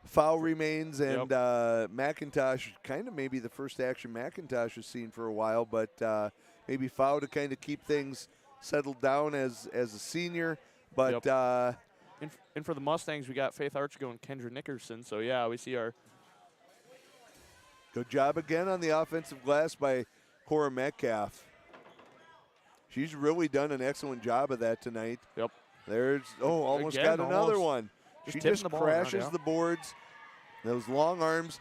Foul remains, and McIntosh, kind of maybe the first action McIntosh has seen for a while, but maybe Foul to kind of keep things settled down as a senior. But and for the Mustangs, we got Faith Archgo and Kendra Nickerson. So, yeah, we see our good job again on the offensive glass by Cora Metcalf. She's really done an excellent job of that tonight. Yep. There's, almost got another one. She just crashes the boards. Those long arms.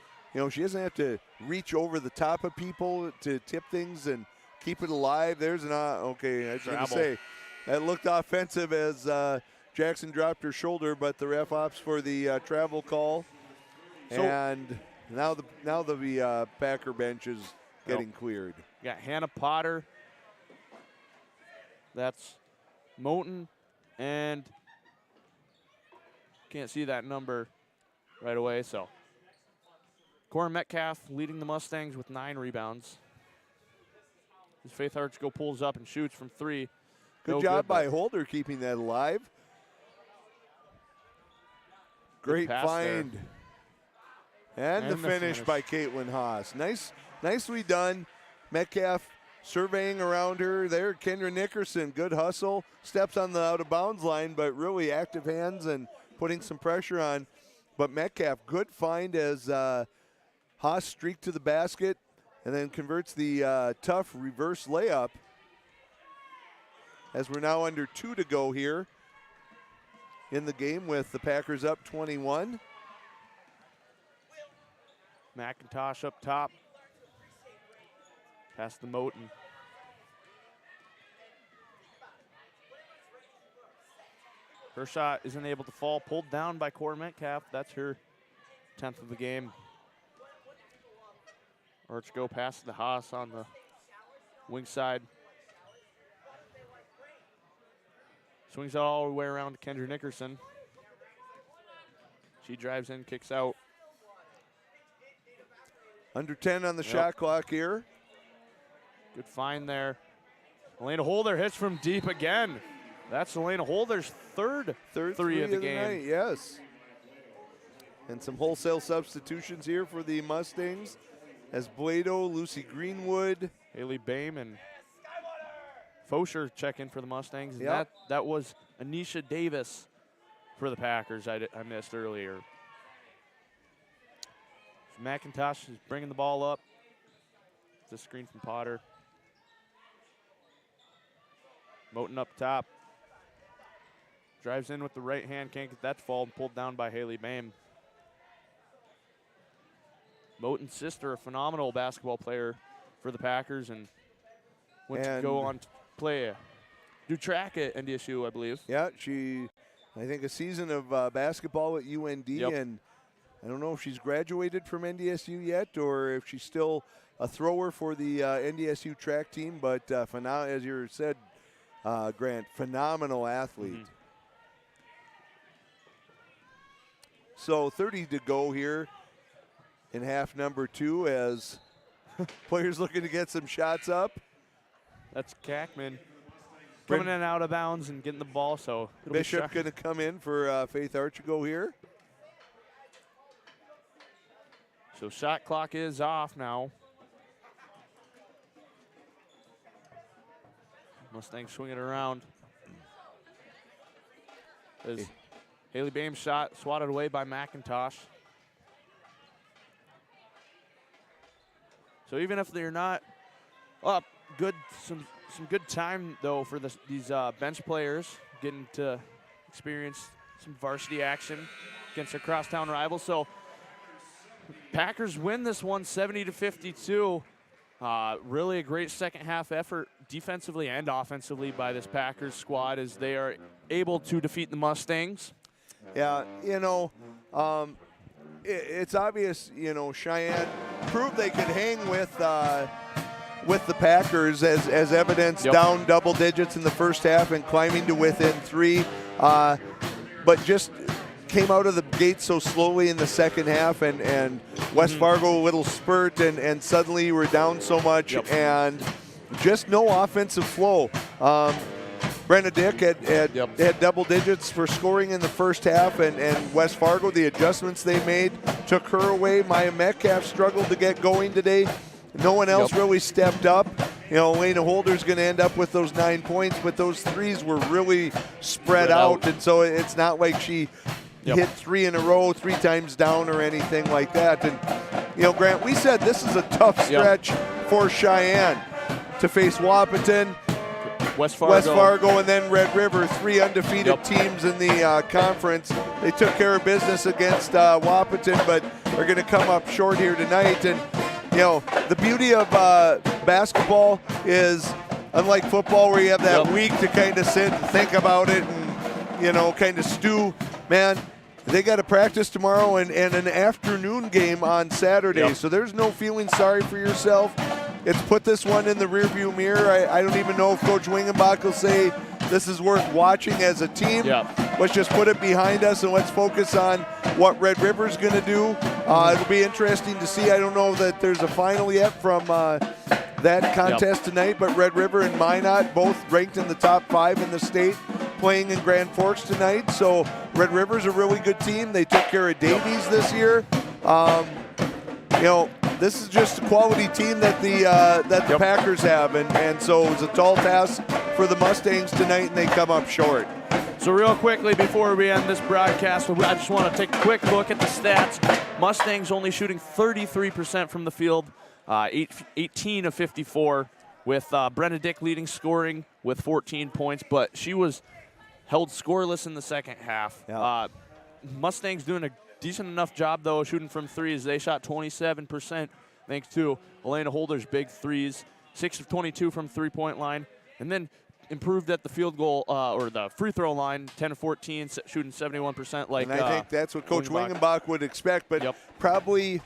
She doesn't have to reach over the top of people to tip things and keep it alive. There's an, okay, I was going to say, that looked offensive as Jackson dropped her shoulder, but the ref opts for the travel call. So, and now the Packer bench is getting cleared. Got Hannah Potter. That's Moten, and can't see that number right away. So Cora Metcalf leading the Mustangs with 9 rebounds. As Faith Archgo pulls up and shoots from 3. Good job by Holder keeping that alive. Great find. And the finish by Caitlin Haas. Nicely done. Metcalf surveying around her there. Kendra Nickerson, good hustle. Steps on the out-of-bounds line, but really active hands and putting some pressure on. But Metcalf, good find as Haas streaked to the basket and then converts the tough reverse layup. As we're now under 2 to go here in the game with the Packers up 21. McIntosh up top. Past the Moten. Her shot isn't able to fall. Pulled down by Cora Metcalf. That's her 10th of the game. Archgo passes the Haas on the wing side. Swings it all the way around to Kendra Nickerson. She drives in, kicks out. Under 10 on the shot clock here. Good find there. Elena Holder hits from deep again. That's Elena Holder's third three of the game. Night, yes. And some wholesale substitutions here for the Mustangs as Blado, Lucy Greenwood, Haley Bame, and Fosher check in for the Mustangs. And Yep. that was Anisha Davis for the Packers I missed earlier. So McIntosh is bringing the ball up. It's a screen from Potter. Moten up top. Drives in with the right hand, can't get that to fall, pulled down by Haley Bame. Moten's sister, a phenomenal basketball player for the Packers, and went to go on to play, do track at NDSU, I believe. Yeah, I think a season of basketball at UND, and I don't know if she's graduated from NDSU yet or if she's still a thrower for the NDSU track team, but as you said, Grant, phenomenal athlete. Mm-hmm. So 30 to go here in half number 2 as players looking to get some shots up. That's Kackman coming in and out of bounds and getting the ball. So Bishop going to come in for Faith Archigo here. So shot clock is off now. Mustangs swing it around. As Haley Bame's shot swatted away by McIntosh. So even if they're not up, some good time though for these bench players getting to experience some varsity action against their crosstown rivals. So Packers win this one 70-52. Really a great second half effort defensively and offensively by this Packers squad as they are able to defeat the Mustangs. Yeah, it's obvious, Cheyenne proved they could hang with the Packers as evidenced down double digits in the first half and climbing to within 3, but just came out of the gate so slowly in the second half, and West Fargo a little spurt, and suddenly we're down so much, and just no offensive flow. Brenda Dick had double digits for scoring in the first half, and West Fargo, the adjustments they made took her away. Maya Metcalf struggled to get going today. No one else really stepped up. Elena Holder's going to end up with those 9 points, but those threes were really spread out, and so it's not like she hit 3 in a row 3 times down or anything like that. And, Grant, we said this is a tough stretch for Cheyenne to face Wahpeton, West Fargo, and then Red River, 3 undefeated teams in the conference. They took care of business against Wahpeton, but are going to come up short here tonight. And, the beauty of basketball is, unlike football where you have that week to kind of sit and think about it and, kind of stew, man, they got to practice tomorrow and an afternoon game on Saturday. So there's no feeling sorry for yourself. It's put this one in the rearview mirror. I don't even know if Coach Wingenbach will say this is worth watching as a team. Let's just put it behind us and let's focus on what Red River's going to do. It'll be interesting to see. I don't know that there's a final yet from that contest tonight, but Red River and Minot both ranked in the top 5 in the state, playing in Grand Forks tonight. So Red River's a really good team. They took care of Davies this year. This is just a quality team that the Packers have, and so it's a tall task for the Mustangs tonight, and they come up short. So real quickly before we end this broadcast, I just want to take a quick look at the stats. Mustangs only shooting 33% from the field, 18 of 54, with Brenda Dick leading scoring with 14 points, but she was held scoreless in the second half. Mustangs doing a decent enough job, though, shooting from threes. They shot 27% thanks to Elena Holder's big threes, 6 of 22 from three-point line, and then improved at the field goal or the free throw line, 10 of 14, shooting 71%. And I think that's what Coach Wingenbach would expect, but probably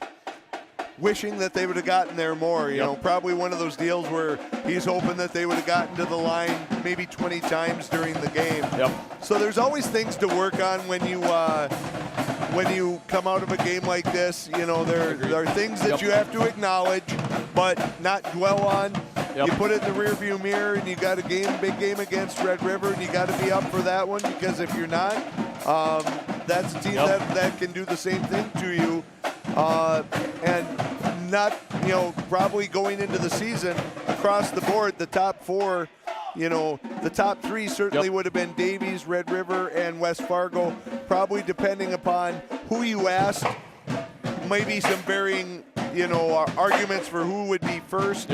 wishing that they would have gotten there more. You know, probably one of those deals where he's hoping that they would have gotten to the line maybe 20 times during the game. So there's always things to work on when you come out of a game like this. You know, there are things that you have to acknowledge, but not dwell on. You put it in the rearview mirror, and you got a big game against Red River, and you got to be up for that one, because if you're not, that's a team that can do the same thing to you. And not, probably going into the season across the board, the top 4 you know, the top three certainly would have been Davies, Red River, and West Fargo, probably depending upon who you asked. Maybe some varying, you know, arguments for who would be first.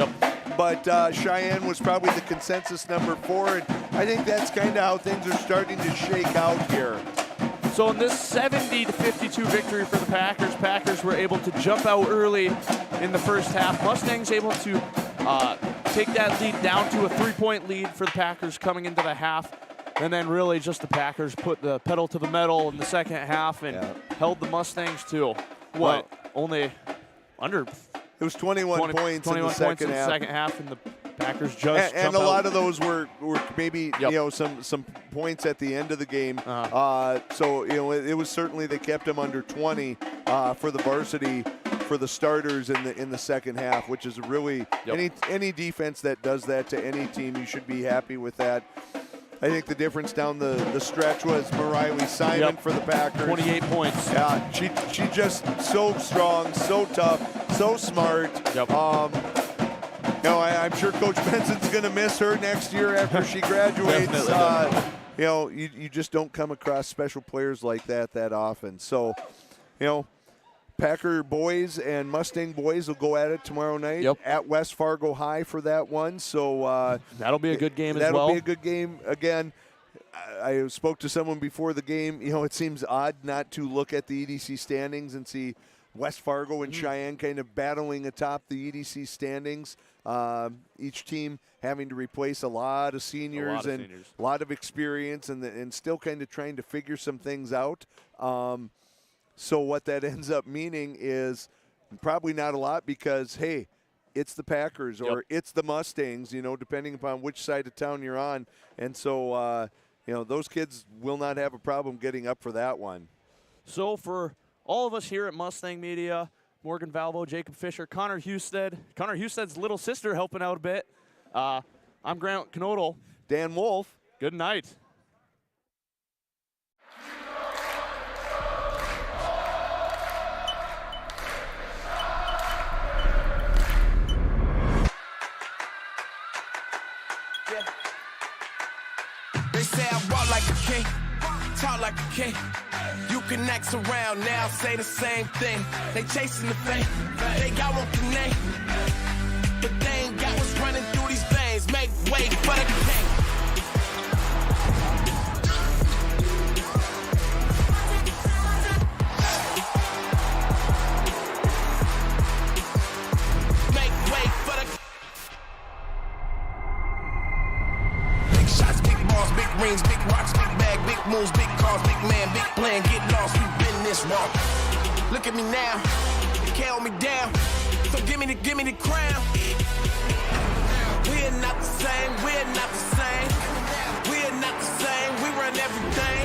But Cheyenne was probably the consensus number 4, and I think that's kind of how things are starting to shake out here. So in this 70-52 victory for the Packers, Packers were able to jump out early in the first half. Mustangs able to take that lead down to a 3-point lead for the Packers coming into the half. And then really just the Packers put the pedal to the metal in the second half and held the Mustangs to, only under... It was 21 points in the second half. And the Packers just and a lot of those were maybe you know some points at the end of the game. So you know it was certainly they kept them under 20 for the varsity, for the starters in the second half, which is really any defense that does that to any team, you should be happy with that. I think the difference down the stretch was Mariley Simon for the Packers. 28 points. Yeah, she just so strong, so tough, so smart. You know, I'm sure Coach Benson's going to miss her next year after she graduates. You know, you just don't come across special players like that often. So, you know, Packer boys and Mustang boys will go at it tomorrow night at West Fargo High for that one. So that'll be a good game as well. That'll be a good game. Again, I spoke to someone before the game. You know, it seems odd not to look at the EDC standings and see West Fargo and Cheyenne kind of battling atop the EDC standings. Each team having to replace a lot of seniors and a lot of experience and still kind of trying to figure some things out. So what that ends up meaning is probably not a lot because, hey, it's the Packers or it's the Mustangs, you know, depending upon which side of town you're on. And so, you know, those kids will not have a problem getting up for that one. So for all of us here at Mustang Media, Morgan Valvo, Jacob Fisher, Connor Husted's little sister helping out a bit. I'm Grant Knodel. Dan Wolf. Good night. They say I walk like a king, talk like a king. You can act around now, say the same thing. They chasing the fame, they got one the name, but they ain't got what's running through these veins. Make way for the king. Make way for the big shots, big balls, big rings, big rocks, big bag, big moves, big cars, big man, big plan, get lost, we've been this long. Look at me now, they can't hold me down, so give me the crown. We're not the same, we're not the same, we're not the same, we run everything.